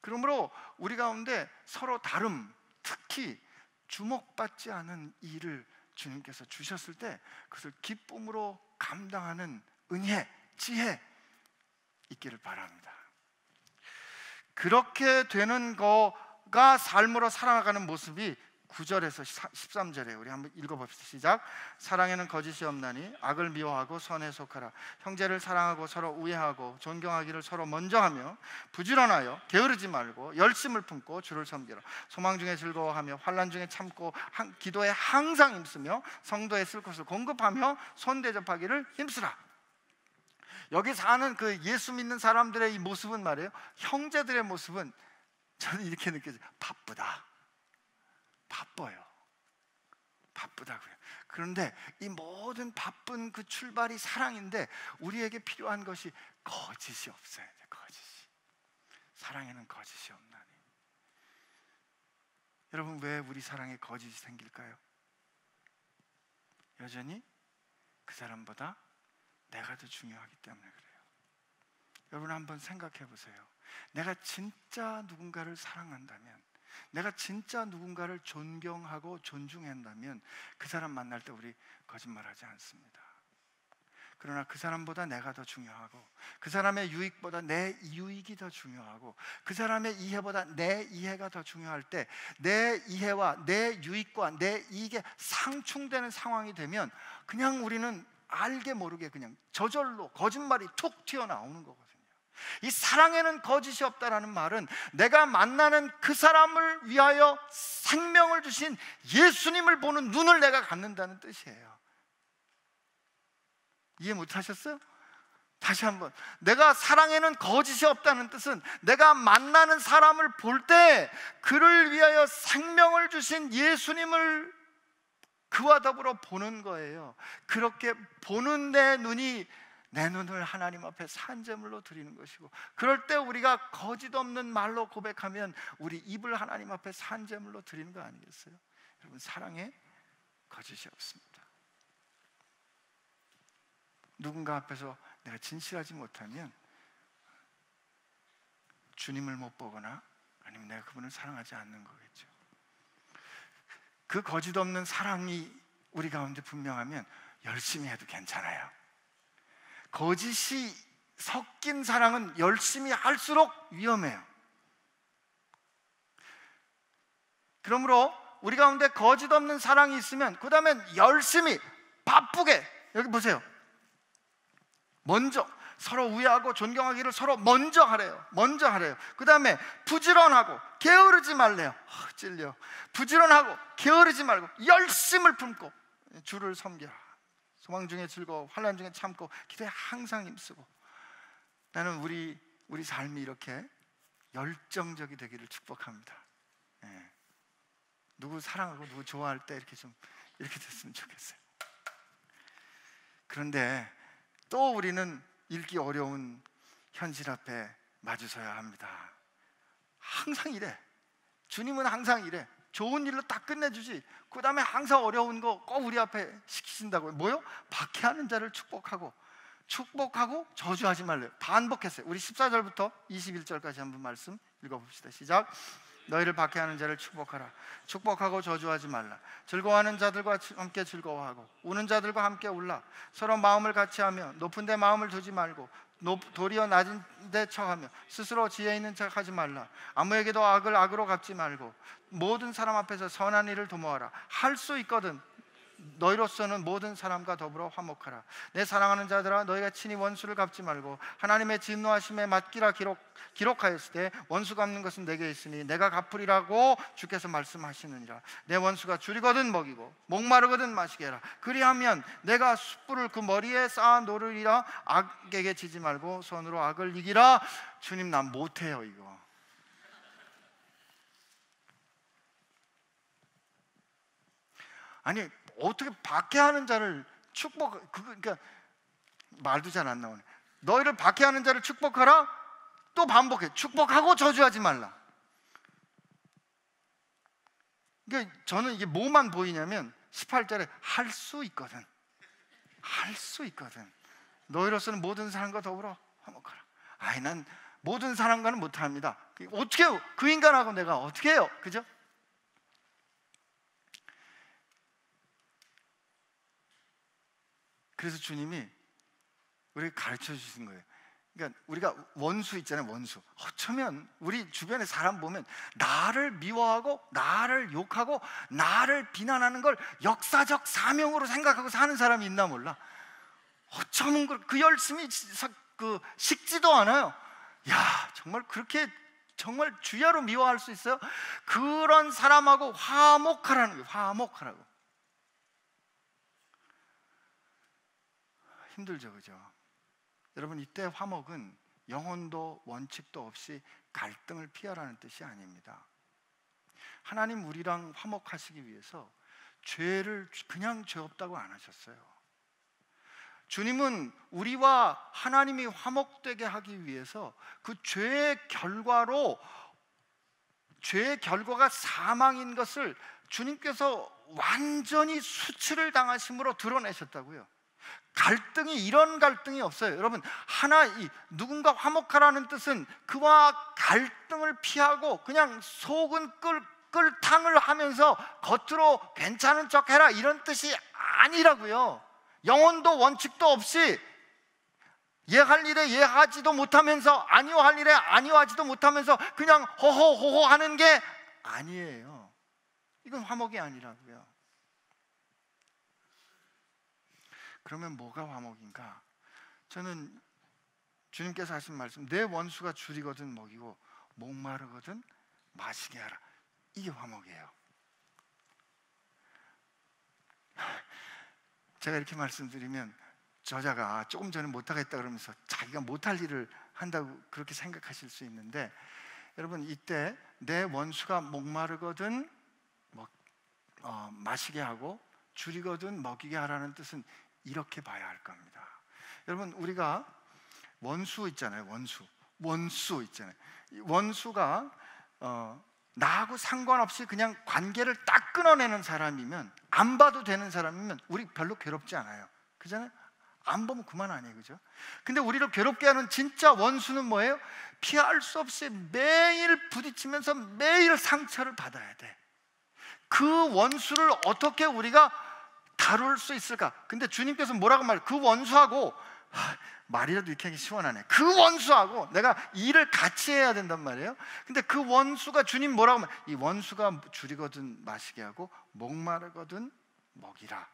그러므로 우리 가운데 서로 다름, 특히 주목받지 않은 일을 주님께서 주셨을 때 그것을 기쁨으로 감당하는 은혜, 지혜 있기를 바랍니다. 그렇게 되는 거가 삶으로 살아가는 모습이 9절에서 13절에 우리 한번 읽어봅시다. 시작. 사랑에는 거짓이 없나니 악을 미워하고 선에 속하라. 형제를 사랑하고 서로 우애하고 존경하기를 서로 먼저 하며 부지런하여 게으르지 말고 열심을 품고 주를 섬기라. 소망 중에 즐거워하며 환난 중에 참고 기도에 항상 힘쓰며 성도의 쓸 것을 공급하며 손 대접하기를 힘쓰라. 여기 사는 그 예수 믿는 사람들의 이 모습은 말이에요, 형제들의 모습은 저는 이렇게 느껴져요. 바빠요. 바쁘다고요. 그런데 이 모든 바쁜 그 출발이 사랑인데 우리에게 필요한 것이 거짓이 없어야 돼. 거짓이. 사랑에는 거짓이 없나니. 여러분, 왜 우리 사랑에 거짓이 생길까요? 여전히 그 사람보다 내가 더 중요하기 때문에 그래요. 여러분 한번 생각해 보세요. 내가 진짜 누군가를 사랑한다면, 내가 진짜 누군가를 존경하고 존중한다면 그 사람 만날 때 우리 거짓말하지 않습니다. 그러나 그 사람보다 내가 더 중요하고, 그 사람의 유익보다 내 유익이 더 중요하고, 그 사람의 이해보다 내 이해가 더 중요할 때 내 이해와 내 유익과 내 이익에 상충되는 상황이 되면 그냥 우리는 알게 모르게 그냥 저절로 거짓말이 툭 튀어나오는 거거든요. 이 사랑에는 거짓이 없다라는 말은 내가 만나는 그 사람을 위하여 생명을 주신 예수님을 보는 눈을 내가 갖는다는 뜻이에요. 이해 못하셨어요? 다시 한번, 내가 사랑에는 거짓이 없다는 뜻은 내가 만나는 사람을 볼 때 그를 위하여 생명을 주신 예수님을 그와 더불어 보는 거예요. 그렇게 보는 내 눈이 내 눈을 하나님 앞에 산제물로 드리는 것이고, 그럴 때 우리가 거짓 없는 말로 고백하면 우리 입을 하나님 앞에 산제물로 드리는 거 아니겠어요? 여러분, 사랑에 거짓이 없습니다. 누군가 앞에서 내가 진실하지 못하면 주님을 못 보거나 아니면 내가 그분을 사랑하지 않는 거겠죠. 그 거짓 없는 사랑이 우리 가운데 분명하면 열심히 해도 괜찮아요. 거짓이 섞인 사랑은 열심히 할수록 위험해요. 그러므로 우리 가운데 거짓 없는 사랑이 있으면 그 다음엔 열심히 바쁘게, 여기 보세요, 먼저 서로 우애하고 존경하기를 서로 먼저 하래요. 먼저 하래요. 그 다음에 부지런하고 게으르지 말래요. 찔려. 부지런하고 게으르지 말고 열심을 품고 주를 섬겨라. 소망 중에 즐거워 환난 중에 참고 기도에 항상 힘쓰고. 나는 우리 삶이 이렇게 열정적이 되기를 축복합니다. 예. 누구 사랑하고 누구 좋아할 때 이렇게 됐으면 좋겠어요. 그런데 또 우리는 읽기 어려운 현실 앞에 마주서야 합니다. 항상 이래. 주님은 항상 이래. 좋은 일로 딱 끝내주지, 그 다음에 항상 어려운 거 꼭 우리 앞에 시키신다고요. 뭐요? 박해하는 자를 축복하고 저주하지 말래요. 반복했어요. 우리 14절부터 21절까지 한번 말씀 읽어봅시다. 시작. 너희를 박해하는 자를 축복하라. 축복하고 저주하지 말라. 즐거워하는 자들과 함께 즐거워하고 우는 자들과 함께 울라. 서로 마음을 같이하며 높은 데 마음을 두지 말고 도리어 낮은 데 처하며 스스로 지혜 있는 척 하지 말라. 아무에게도 악을 악으로 갚지 말고 모든 사람 앞에서 선한 일을 도모하라. 할 수 있거든 너희로서는 모든 사람과 더불어 화목하라. 내 사랑하는 자들아, 너희가 친히 원수를 갚지 말고 하나님의 진노하심에 맡기라. 기록하였을 때 원수 갚는 것은 내게 있으니 내가 갚으리라고 주께서 말씀하시느니라. 내 원수가 줄이거든 먹이고 목마르거든 마시게 해라. 그리하면 내가 숯불을 그 머리에 쌓아 놓으리라. 악에게 지지 말고 손으로 악을 이기라. 주님, 난 못해요 이거. 아니, 어떻게 박해하는 자를 그러니까 말도 잘 안 나오네. 너희를 박해하는 자를 축복하라. 또 반복해. 축복하고 저주하지 말라. 그러니까 저는 이게 뭐만 보이냐면 18절에 할 수 있거든. 할 수 있거든. 너희로서는 모든 사람과 더불어 화목하라. 아이, 난 모든 사람과는 못합니다. 어떻게 해요? 그 인간하고 내가 어떻게 해요? 그죠? 그래서 주님이 우리에게 가르쳐 주신 거예요. 그러니까 우리가 원수 있잖아요. 원수. 어쩌면 우리 주변에 사람 보면 나를 미워하고 나를 욕하고 나를 비난하는 걸 역사적 사명으로 생각하고 사는 사람이 있나 몰라. 어쩌면 그 열심히 식지도 않아요. 야, 정말 그렇게 정말 주야로 미워할 수 있어요? 그런 사람하고 화목하라는 거예요. 화목하라고. 힘들죠, 그죠? 여러분, 이때 화목은 영혼도 원칙도 없이 갈등을 피하라는 뜻이 아닙니다. 하나님 우리랑 화목하시기 위해서 죄를 그냥 죄 없다고 안 하셨어요. 주님은 우리와 하나님이 화목되게 하기 위해서 그 죄의 결과가 사망인 것을 주님께서 완전히 수치를 당하심으로 드러내셨다고요. 갈등이, 이런 갈등이 없어요. 여러분, 누군가 화목하라는 뜻은 그와 갈등을 피하고 그냥 속은 꿀탕을 하면서 겉으로 괜찮은 척 해라, 이런 뜻이 아니라고요. 영혼도 원칙도 없이 예할 일에 예하지도 못하면서 아니오할 일에 아니오하지도 못하면서 그냥 호호호호 하는 게 아니에요. 이건 화목이 아니라고요. 그러면 뭐가 화목인가? 저는 주님께서 하신 말씀, 내 원수가 줄이거든 먹이고 목마르거든 마시게 하라, 이게 화목이에요. 제가 이렇게 말씀드리면 저자가 조금 전에 못하겠다 그러면서 자기가 못할 일을 한다고 그렇게 생각하실 수 있는데, 여러분, 이때 내 원수가 목마르거든 마시게 하고 줄이거든 먹이게 하라는 뜻은 이렇게 봐야 할 겁니다. 여러분, 우리가 원수 있잖아요. 원수 있잖아요. 원수가 나하고 상관없이 그냥 관계를 딱 끊어내는 사람이면, 안 봐도 되는 사람이면 우리 별로 괴롭지 않아요. 그잖아요. 안 보면 그만 아니에요, 그죠? 근데 우리를 괴롭게 하는 진짜 원수는 뭐예요? 피할 수 없이 매일 부딪히면서 매일 상처를 받아야 돼. 그 원수를 어떻게 우리가 다룰 수 있을까? 근데 주님께서 뭐라고 말해요? 그 원수하고, 말이라도 이렇게 하기 시원하네. 그 원수하고 내가 일을 같이 해야 된단 말이에요. 근데 그 원수가, 주님 뭐라고 말해요? 이 원수가 줄이거든 마시게 하고 목마르거든 먹이라.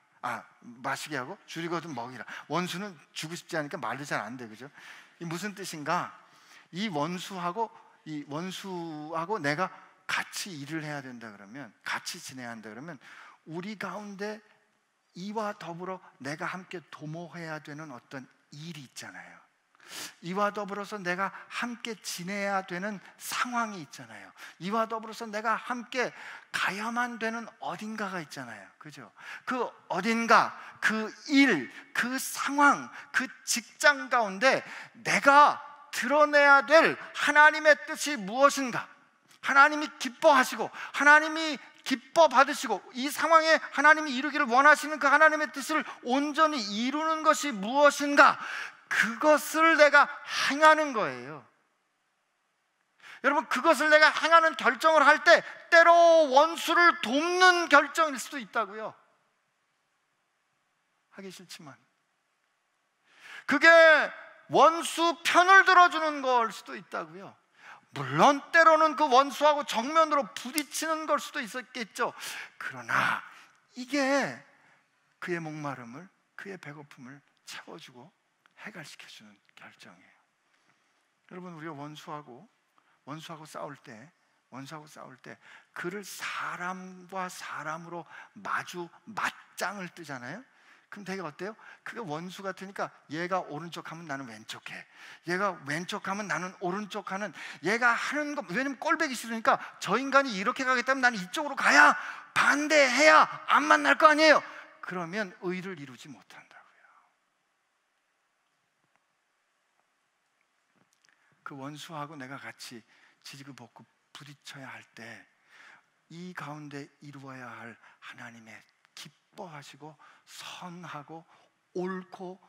마시게 하고 줄이거든 먹이라. 원수는 주고 싶지 않으니까 말도 잘 안 돼, 그죠? 이 무슨 뜻인가? 이 원수하고 내가 같이 일을 해야 된다 그러면, 같이 지내야 한다 그러면, 우리 가운데 이와 더불어 내가 함께 도모해야 되는 어떤 일이 있잖아요. 이와 더불어서 내가 함께 지내야 되는 상황이 있잖아요. 이와 더불어서 내가 함께 가야만 되는 어딘가가 있잖아요. 그죠? 그 어딘가, 그 일, 그 상황, 그 직장 가운데 내가 드러내야 될 하나님의 뜻이 무엇인가? 하나님이 기뻐하시고 하나님이 기뻐 받으시고 이 상황에 하나님이 이루기를 원하시는 그 하나님의 뜻을 온전히 이루는 것이 무엇인가? 그것을 내가 행하는 거예요. 여러분, 그것을 내가 행하는 결정을 할 때 때로 원수를 돕는 결정일 수도 있다고요. 하기 싫지만 그게 원수 편을 들어주는 걸 수도 있다고요. 물론 때로는 그 원수하고 정면으로 부딪히는 걸 수도 있었겠죠. 그러나 이게 그의 목마름을, 그의 배고픔을 채워주고 해결시켜주는 결정이에요. 여러분, 우리가 원수하고 싸울 때 그를 사람과 사람으로 맞짱을 뜨잖아요. 그럼 되게 어때요? 그게 원수 같으니까 얘가 오른쪽 하면 나는 왼쪽 해, 얘가 왼쪽 하면 나는 오른쪽 하는, 얘가 하는 거, 왜냐면 꼴보기 싫으니까 저 인간이 이렇게 가겠다면 나는 이쪽으로 가야, 반대해야 안 만날 거 아니에요. 그러면 의를 이루지 못한다고요. 그 원수하고 내가 같이 지지고 부딪혀야 할 때 이 가운데 이루어야 할 하나님의 기뻐하시고 선하고 옳고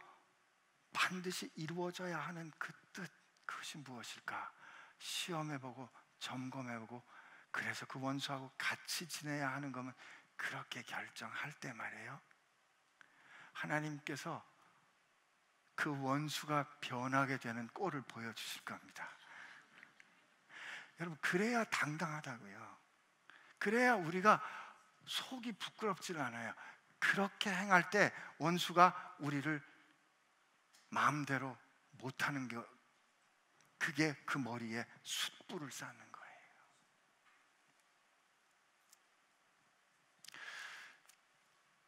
반드시 이루어져야 하는 그 뜻, 그것이 무엇일까? 시험해보고 점검해보고, 그래서 그 원수하고 같이 지내야 하는 거면 그렇게 결정할 때 말이에요, 하나님께서 그 원수가 변하게 되는 꼴을 보여주실 겁니다. 여러분, 그래야 당당하다고요. 그래야 우리가 속이 부끄럽지 않아요. 그렇게 행할 때 원수가 우리를 마음대로 못하는 게, 그게 그 머리에 숯불을 쌓는 거예요.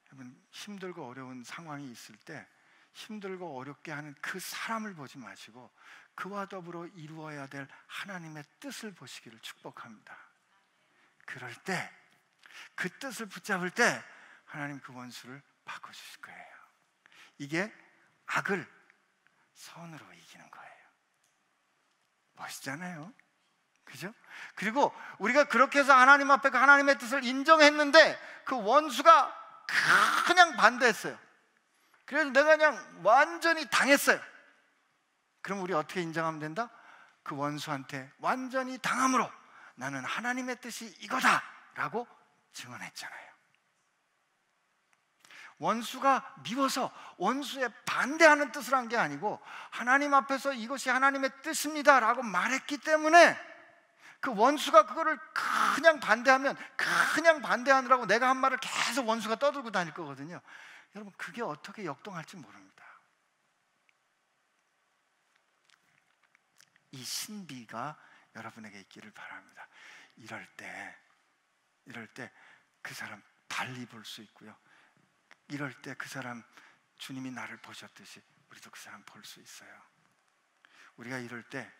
여러분, 힘들고 어려운 상황이 있을 때 힘들고 어렵게 하는 그 사람을 보지 마시고 그와 더불어 이루어야 될 하나님의 뜻을 보시기를 축복합니다. 그럴 때, 그 뜻을 붙잡을 때 하나님 그 원수를 바꿔주실 거예요. 이게 악을 선으로 이기는 거예요. 멋있잖아요, 그죠? 그리고 우리가 그렇게 해서 하나님 앞에 그 하나님의 뜻을 인정했는데 그 원수가 그냥 반대했어요. 그래서 내가 그냥 완전히 당했어요. 그럼 우리 어떻게 인정하면 된다? 그 원수한테 완전히 당함으로 나는 하나님의 뜻이 이거다 라고 증언했잖아요. 원수가 미워서 원수에 반대하는 뜻을 한 게 아니고 하나님 앞에서 이것이 하나님의 뜻입니다 라고 말했기 때문에 그 원수가 그거를 그냥 반대하면 그냥 반대하느라고 내가 한 말을 계속 원수가 떠들고 다닐 거거든요. 여러분, 그게 어떻게 역동할지 모릅니다. 이 신비가 여러분에게 있기를 바랍니다. 이럴 때 그 사람 달리 볼 수 있고요. 이럴 때 그 사람, 주님이 나를 보셨듯이 우리도 그 사람 볼 수 있어요. 우리가 이럴 때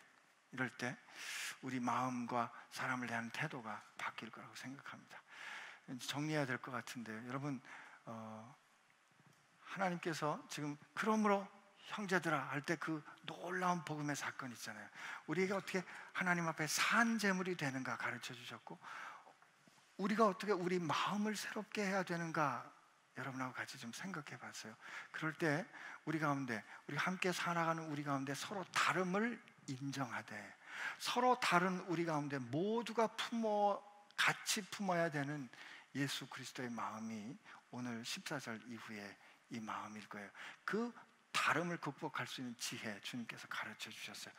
우리 마음과 사람을 대하는 태도가 바뀔 거라고 생각합니다. 정리해야 될 것 같은데요. 여러분, 하나님께서 지금 그러므로 형제들아 할 때 그 놀라운 복음의 사건 있잖아요. 우리에게 어떻게 하나님 앞에 산 제물이 되는가 가르쳐 주셨고, 우리가 어떻게 우리 마음을 새롭게 해야 되는가 여러분하고 같이 좀 생각해 봤어요. 그럴 때 우리 가운데, 우리 함께 살아가는 우리 가운데 서로 다름을 인정하되 서로 다른 우리 가운데 모두가 같이 품어야 되는 예수 그리스도의 마음이 오늘 14절 이후에 이 마음일 거예요. 그 다름을 극복할 수 있는 지혜 주님께서 가르쳐 주셨어요.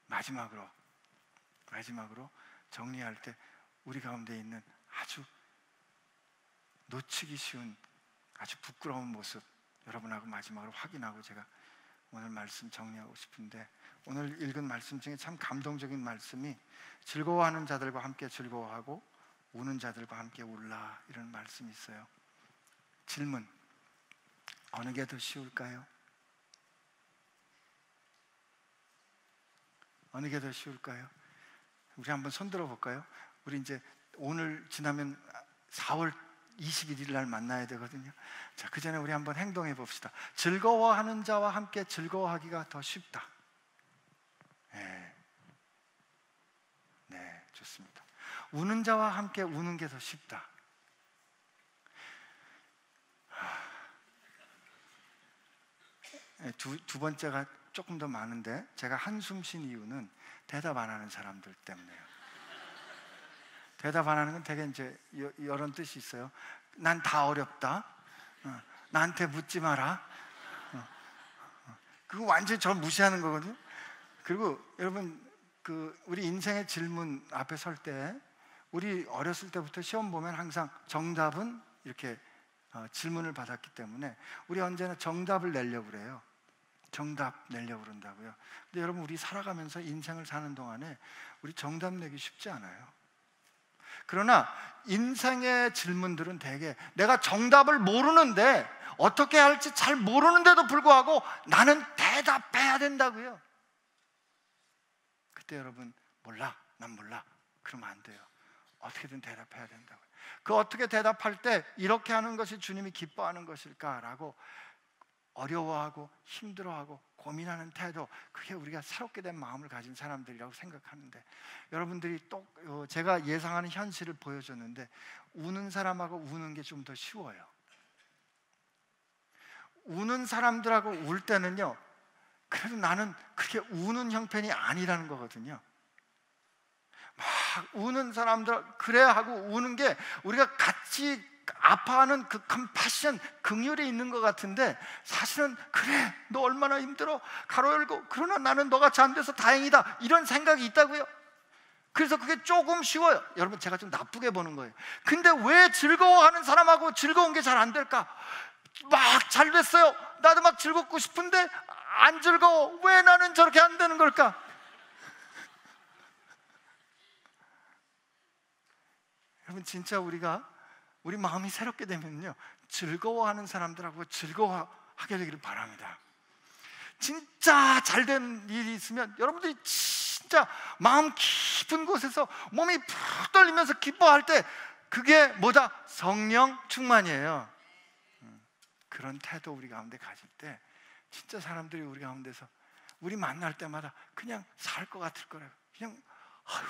마지막으로 정리할 때 우리 가운데 있는 아주 놓치기 쉬운 아주 부끄러운 모습 여러분하고 마지막으로 확인하고 제가 오늘 말씀 정리하고 싶은데, 오늘 읽은 말씀 중에 참 감동적인 말씀이 즐거워하는 자들과 함께 즐거워하고 우는 자들과 함께 울라, 이런 말씀이 있어요. 질문, 어느 게 더 쉬울까요? 어느 게 더 쉬울까요? 우리 한번 손들어 볼까요? 우리 이제 오늘 지나면 4월 21일 날 만나야 되거든요. 자, 그 전에 우리 한번 행동해 봅시다. 즐거워하는 자와 함께 즐거워하기가 더 쉽다. 네, 좋습니다. 우는 자와 함께 우는 게 더 쉽다. 두 번째가 조금 더 많은데, 제가 한숨 쉰 이유는 대답 안 하는 사람들 때문에요. 대답 안 하는 건 되게 이제 이런 뜻이 있어요. 난 다 어렵다. 나한테 묻지 마라. 그거 완전히 저 무시하는 거거든요. 그리고 여러분, 우리 인생의 질문 앞에 설 때, 우리 어렸을 때부터 시험 보면 항상 정답은 이렇게 질문을 받았기 때문에 우리 언제나 정답을 내려고 그래요. 정답 내려고 그런다고요. 근데 여러분, 우리 살아가면서 인생을 사는 동안에 우리 정답 내기 쉽지 않아요. 그러나 인생의 질문들은 대개 내가 정답을 모르는데, 어떻게 할지 잘 모르는데도 불구하고 나는 대답해야 된다고요. 그때 여러분, 몰라, 난 몰라, 그러면 안 돼요. 어떻게든 대답해야 된다고요. 그 어떻게 대답할 때 이렇게 하는 것이 주님이 기뻐하는 것일까라고 어려워하고 힘들어하고 고민하는 태도, 그게 우리가 새롭게 된 마음을 가진 사람들이라고 생각하는데, 여러분들이 제가 예상하는 현실을 보여줬는데, 우는 사람하고 우는 게 좀 더 쉬워요. 우는 사람들하고 울 때는요, 그래도 나는 그렇게 우는 형편이 아니라는 거거든요. 막 우는 사람들, 그래 하고 우는 게 우리가 같이 아파하는 그 컴패션, 긍휼이 있는 것 같은데 사실은 그래, 너 얼마나 힘들어, 가로 열고, 그러나 나는 너같이 안 돼서 다행이다, 이런 생각이 있다고요. 그래서 그게 조금 쉬워요. 여러분, 제가 좀 나쁘게 보는 거예요. 근데 왜 즐거워하는 사람하고 즐거운 게 잘 안 될까? 막 잘 됐어요, 나도 막 즐겁고 싶은데 안 즐거워. 왜 나는 저렇게 안 되는 걸까? 여러분, 진짜 우리 마음이 새롭게 되면요, 즐거워하는 사람들하고 즐거워하게 되기를 바랍니다. 진짜 잘된 일이 있으면 여러분들이 진짜 마음 깊은 곳에서 몸이 푹 떨리면서 기뻐할 때 그게 뭐다? 성령 충만이에요. 그런 태도 우리 가운데 가질 때 진짜 사람들이 우리 가운데서 우리 만날 때마다 그냥 살 것 같을 거라고. 그냥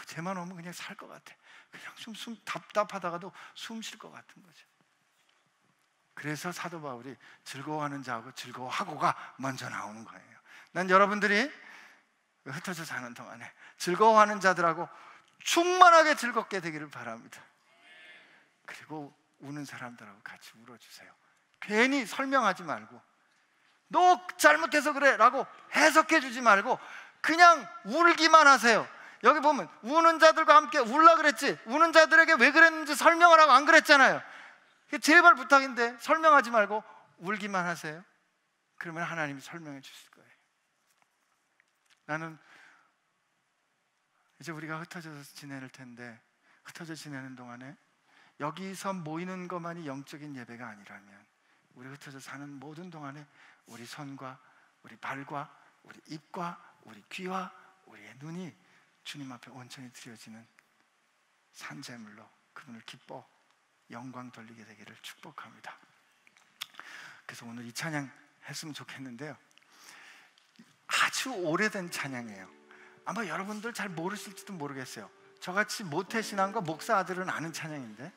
쟤만 오면 그냥 살 것 같아. 그냥 숨 답답하다가도 숨 쉴 것 같은 거죠. 그래서 사도 바울이 즐거워하는 자하고 즐거워하고가 먼저 나오는 거예요. 난 여러분들이 흩어져 사는 동안에 즐거워하는 자들하고 충만하게 즐겁게 되기를 바랍니다. 그리고 우는 사람들하고 같이 울어주세요. 괜히 설명하지 말고, 너 잘못해서 그래 라고 해석해 주지 말고 그냥 울기만 하세요. 여기 보면 우는 자들과 함께 울라 그랬지, 우는 자들에게 왜 그랬는지 설명하라고 안 그랬잖아요. 제발 부탁인데 설명하지 말고 울기만 하세요. 그러면 하나님이 설명해 주실 거예요. 나는 이제 우리가 흩어져서 지낼 텐데, 흩어져 지내는 동안에 여기서 모이는 것만이 영적인 예배가 아니라면 우리 흩어져 사는 모든 동안에 우리 손과 우리 발과 우리 입과 우리 귀와 우리의 눈이 주님 앞에 온전히 드려지는 산제물로 그분을 기뻐 영광 돌리게 되기를 축복합니다. 그래서 오늘 이 찬양 했으면 좋겠는데요, 아주 오래된 찬양이에요. 아마 여러분들 잘 모르실지도 모르겠어요. 저같이 모태신앙과 목사 아들은 아는 찬양인데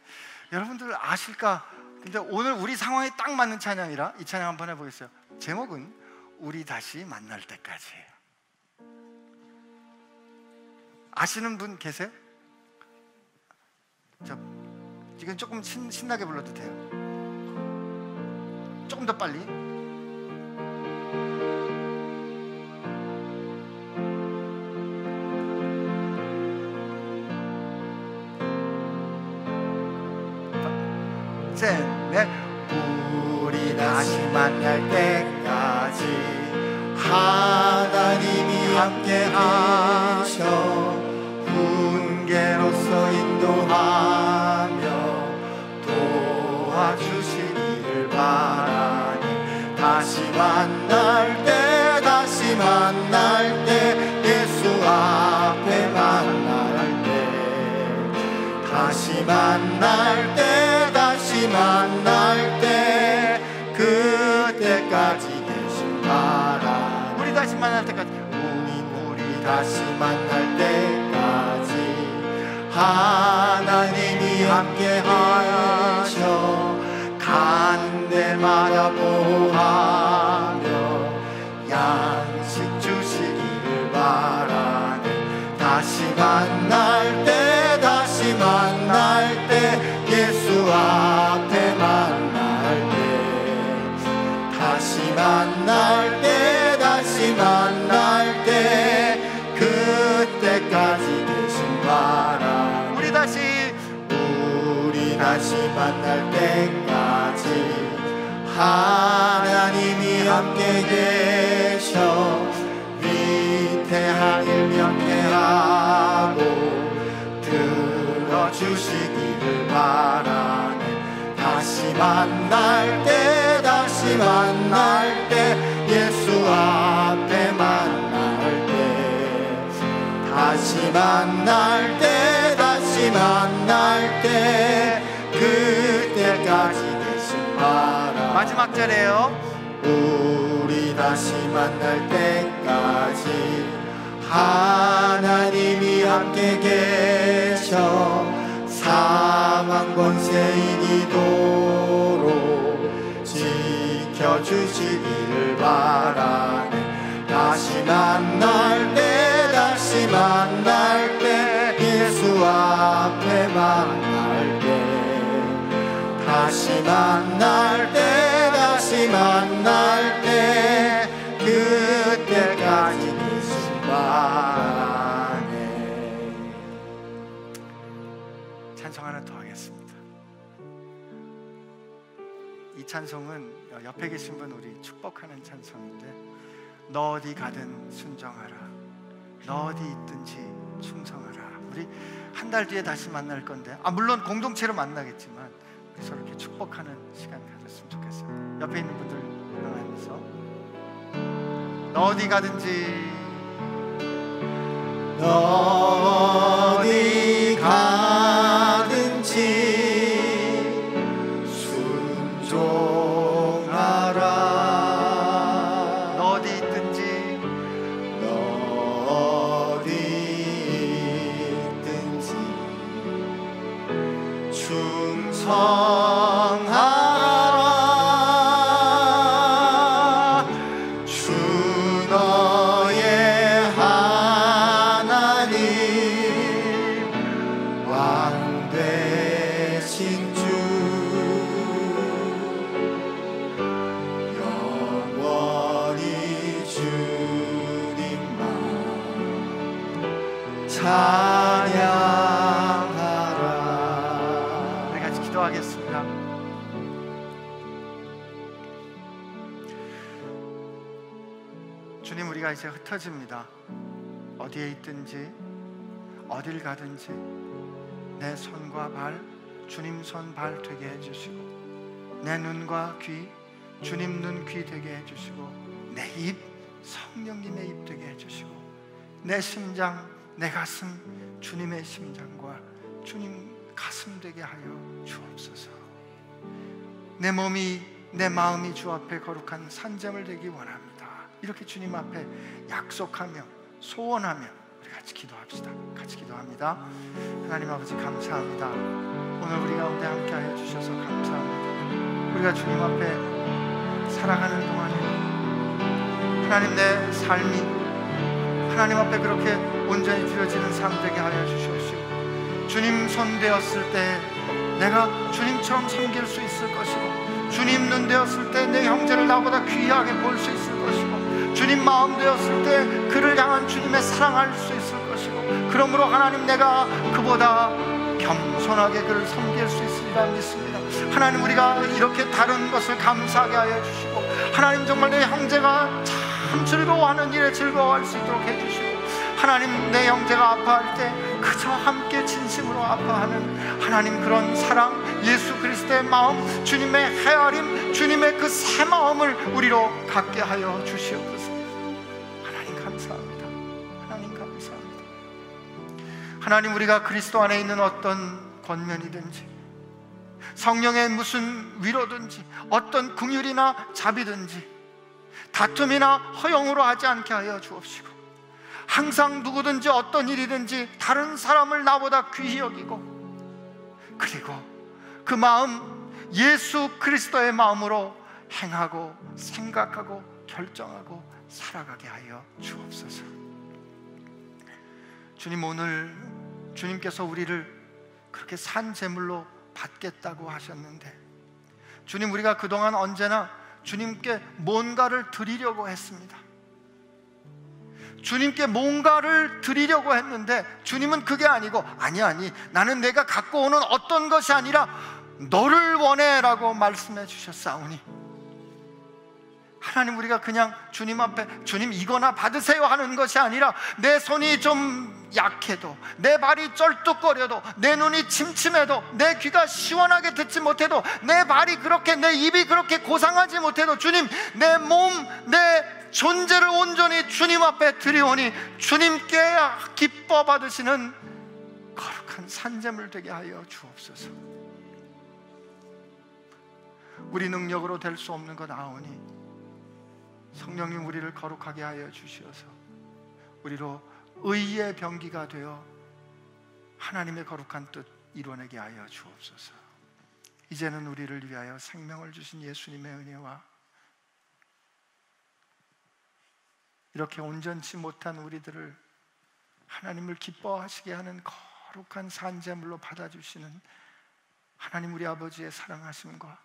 여러분들 아실까? 근데 오늘 우리 상황에 딱 맞는 찬양이라 이 찬양 한번 해보겠어요. 제목은 우리 다시 만날 때까지예요. 아시는 분 계세요? 이건 조금 신나게 불러도 돼요. 조금 더 빨리. 셋, 넷. 우리 다시 만날 때까지 하나님이 함께 하셔 훈계로서 인도하며 도와주시기를 바라니, 다시 만날 때, 다시 만날 때, 예수 앞에 만날 때, 다시 만날 때, 다시 만날 때, 그때까지 계신 바라니. 우리 다시 만날 때까지, 우리 다시 만날 때까지 하나님이 함께 하셔 간 데마다 보호하며 양식 주시기를 바라네. 다시 만날 때, 다시 만날 때, 예수 앞에 만날 때, 다시 만날 때, 다시 만날 때, 그때까지 계신 바라. 우리 다시 만날 때까지 하나님이 함께 계셔 위태한 일 명쾌하고 들어주시기를 바라네. 다시 만날 때, 다시 만날 때, 예수 앞에 만날 때, 다시 만날 때, 다시 만날 때, 그때까지 계신 바라. 마지막 절에요. 우리 다시 만날 때까지 하나님이 함께 계셔 사망 권세인 이도록 지켜주시기를 바라네. 다시 만날 때, 다시 만날 때, 예수 앞에 만날 때, 다시 만날 때 다시 만날 때 그때까지 네 순간에. 찬송 하나 더 하겠습니다. 이 찬송은 옆에 계신 분 우리 축복하는 찬송인데, 너 어디 가든 순정하라, 너 어디 있든지 충성하라. 우리 한 달 뒤에 다시 만날 건데, 물론 공동체로 만나겠지만 우리 서로 이렇게 축복하는 시간 가졌으면 좋겠어요. 옆에 있는 분들 일어나면서 너 어디 가든지, 너 어디 가든지 순종하라. 너 어디 있든지, 너 어디 있든지 충성하라. 주 너의 하나님 왕 되신 주 영원히 주님만 찬양하라. 우리 같이 기도하겠습니다. 주님, 우리가 이제 흩어집니다. 어디에 있든지 어딜 가든지 내 손과 발 주님 손 발 되게 해주시고, 내 눈과 귀 주님 눈 귀 되게 해주시고, 내 입 성령님의 입 되게 해주시고, 내 심장 내 가슴 주님의 심장과 주님 가슴 되게 하여 주옵소서. 내 몸이 내 마음이 주 앞에 거룩한 산재물 되기 원합니다. 이렇게 주님 앞에 약속하며 소원하며 우리 같이 기도합시다. 같이 기도합니다. 하나님 아버지, 감사합니다. 오늘 우리 가운데 함께하여 주셔서 감사합니다. 우리가 주님 앞에 살아가는 동안에 하나님, 내 삶이 하나님 앞에 그렇게 온전히 드려지는 삶 되게 하여 주시옵시고, 주님 손 되었을 때 내가 주님처럼 섬길 수 있을 것이고, 주님 눈 되었을 때 내 형제를 나보다 귀하게 볼 수 있을 것이고, 주님 마음 되었을 때 그를 향한 주님의 사랑할 수 있을 것이고, 그러므로 하나님, 내가 그보다 겸손하게 그를 섬길 수 있으리라 믿습니다. 하나님, 우리가 이렇게 다른 것을 감사하게 하여 주시고, 하나님 정말 내 형제가 참 즐거워하는 일에 즐거워할 수 있도록 해주시고, 하나님, 내 형제가 아파할 때 그저 함께 진심으로 아파하는 하나님, 그런 사랑, 예수 그리스도의 마음, 주님의 헤아림, 주님의 그 새 마음을 우리로 갖게 하여 주시옵소서. 하나님 감사합니다. 하나님 감사합니다. 하나님, 우리가 그리스도 안에 있는 어떤 권면이든지 성령의 무슨 위로든지 어떤 긍휼이나 자비든지 다툼이나 허영으로 하지 않게 하여 주옵시고, 항상 누구든지 어떤 일이든지 다른 사람을 나보다 귀히 여기고, 그리고 그 마음 예수 그리스도의 마음으로 행하고 생각하고 결정하고 살아가게 하여 주옵소서. 주님, 오늘 주님께서 우리를 그렇게 산 제물로 받겠다고 하셨는데, 주님, 우리가 그동안 언제나 주님께 뭔가를 드리려고 했습니다. 주님께 뭔가를 드리려고 했는데 주님은 그게 아니고, 아니 나는 내가 갖고 오는 어떤 것이 아니라 너를 원해 라고 말씀해 주셨사오니, 하나님, 우리가 그냥 주님 앞에 주님 이거나 받으세요 하는 것이 아니라, 내 손이 좀 약해도, 내 발이 쩔뚝거려도, 내 눈이 침침해도, 내 귀가 시원하게 듣지 못해도, 내 발이 그렇게, 내 입이 그렇게 고상하지 못해도, 주님, 내 몸, 내 존재를 온전히 주님 앞에 드리오니 주님께 기뻐 받으시는 거룩한 산제물 되게 하여 주옵소서. 우리 능력으로 될 수 없는 것 아오니 성령님, 우리를 거룩하게 하여 주시어서 우리로 의의 병기가 되어 하나님의 거룩한 뜻 이뤄내게 하여 주옵소서. 이제는 우리를 위하여 생명을 주신 예수님의 은혜와 이렇게 온전치 못한 우리들을 하나님을 기뻐하시게 하는 거룩한 산제물로 받아주시는 하나님, 우리 아버지의 사랑하심과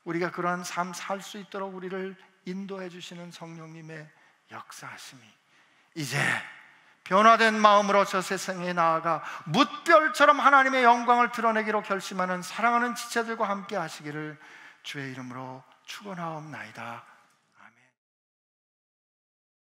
우리가 그러한 삶 살 수 있도록 우리를 인도해 주시는 성령님의 역사하심이 이제 변화된 마음으로 저 세상에 나아가 뭇별처럼 하나님의 영광을 드러내기로 결심하는 사랑하는 지체들과 함께 하시기를 주의 이름으로 축원하옵나이다.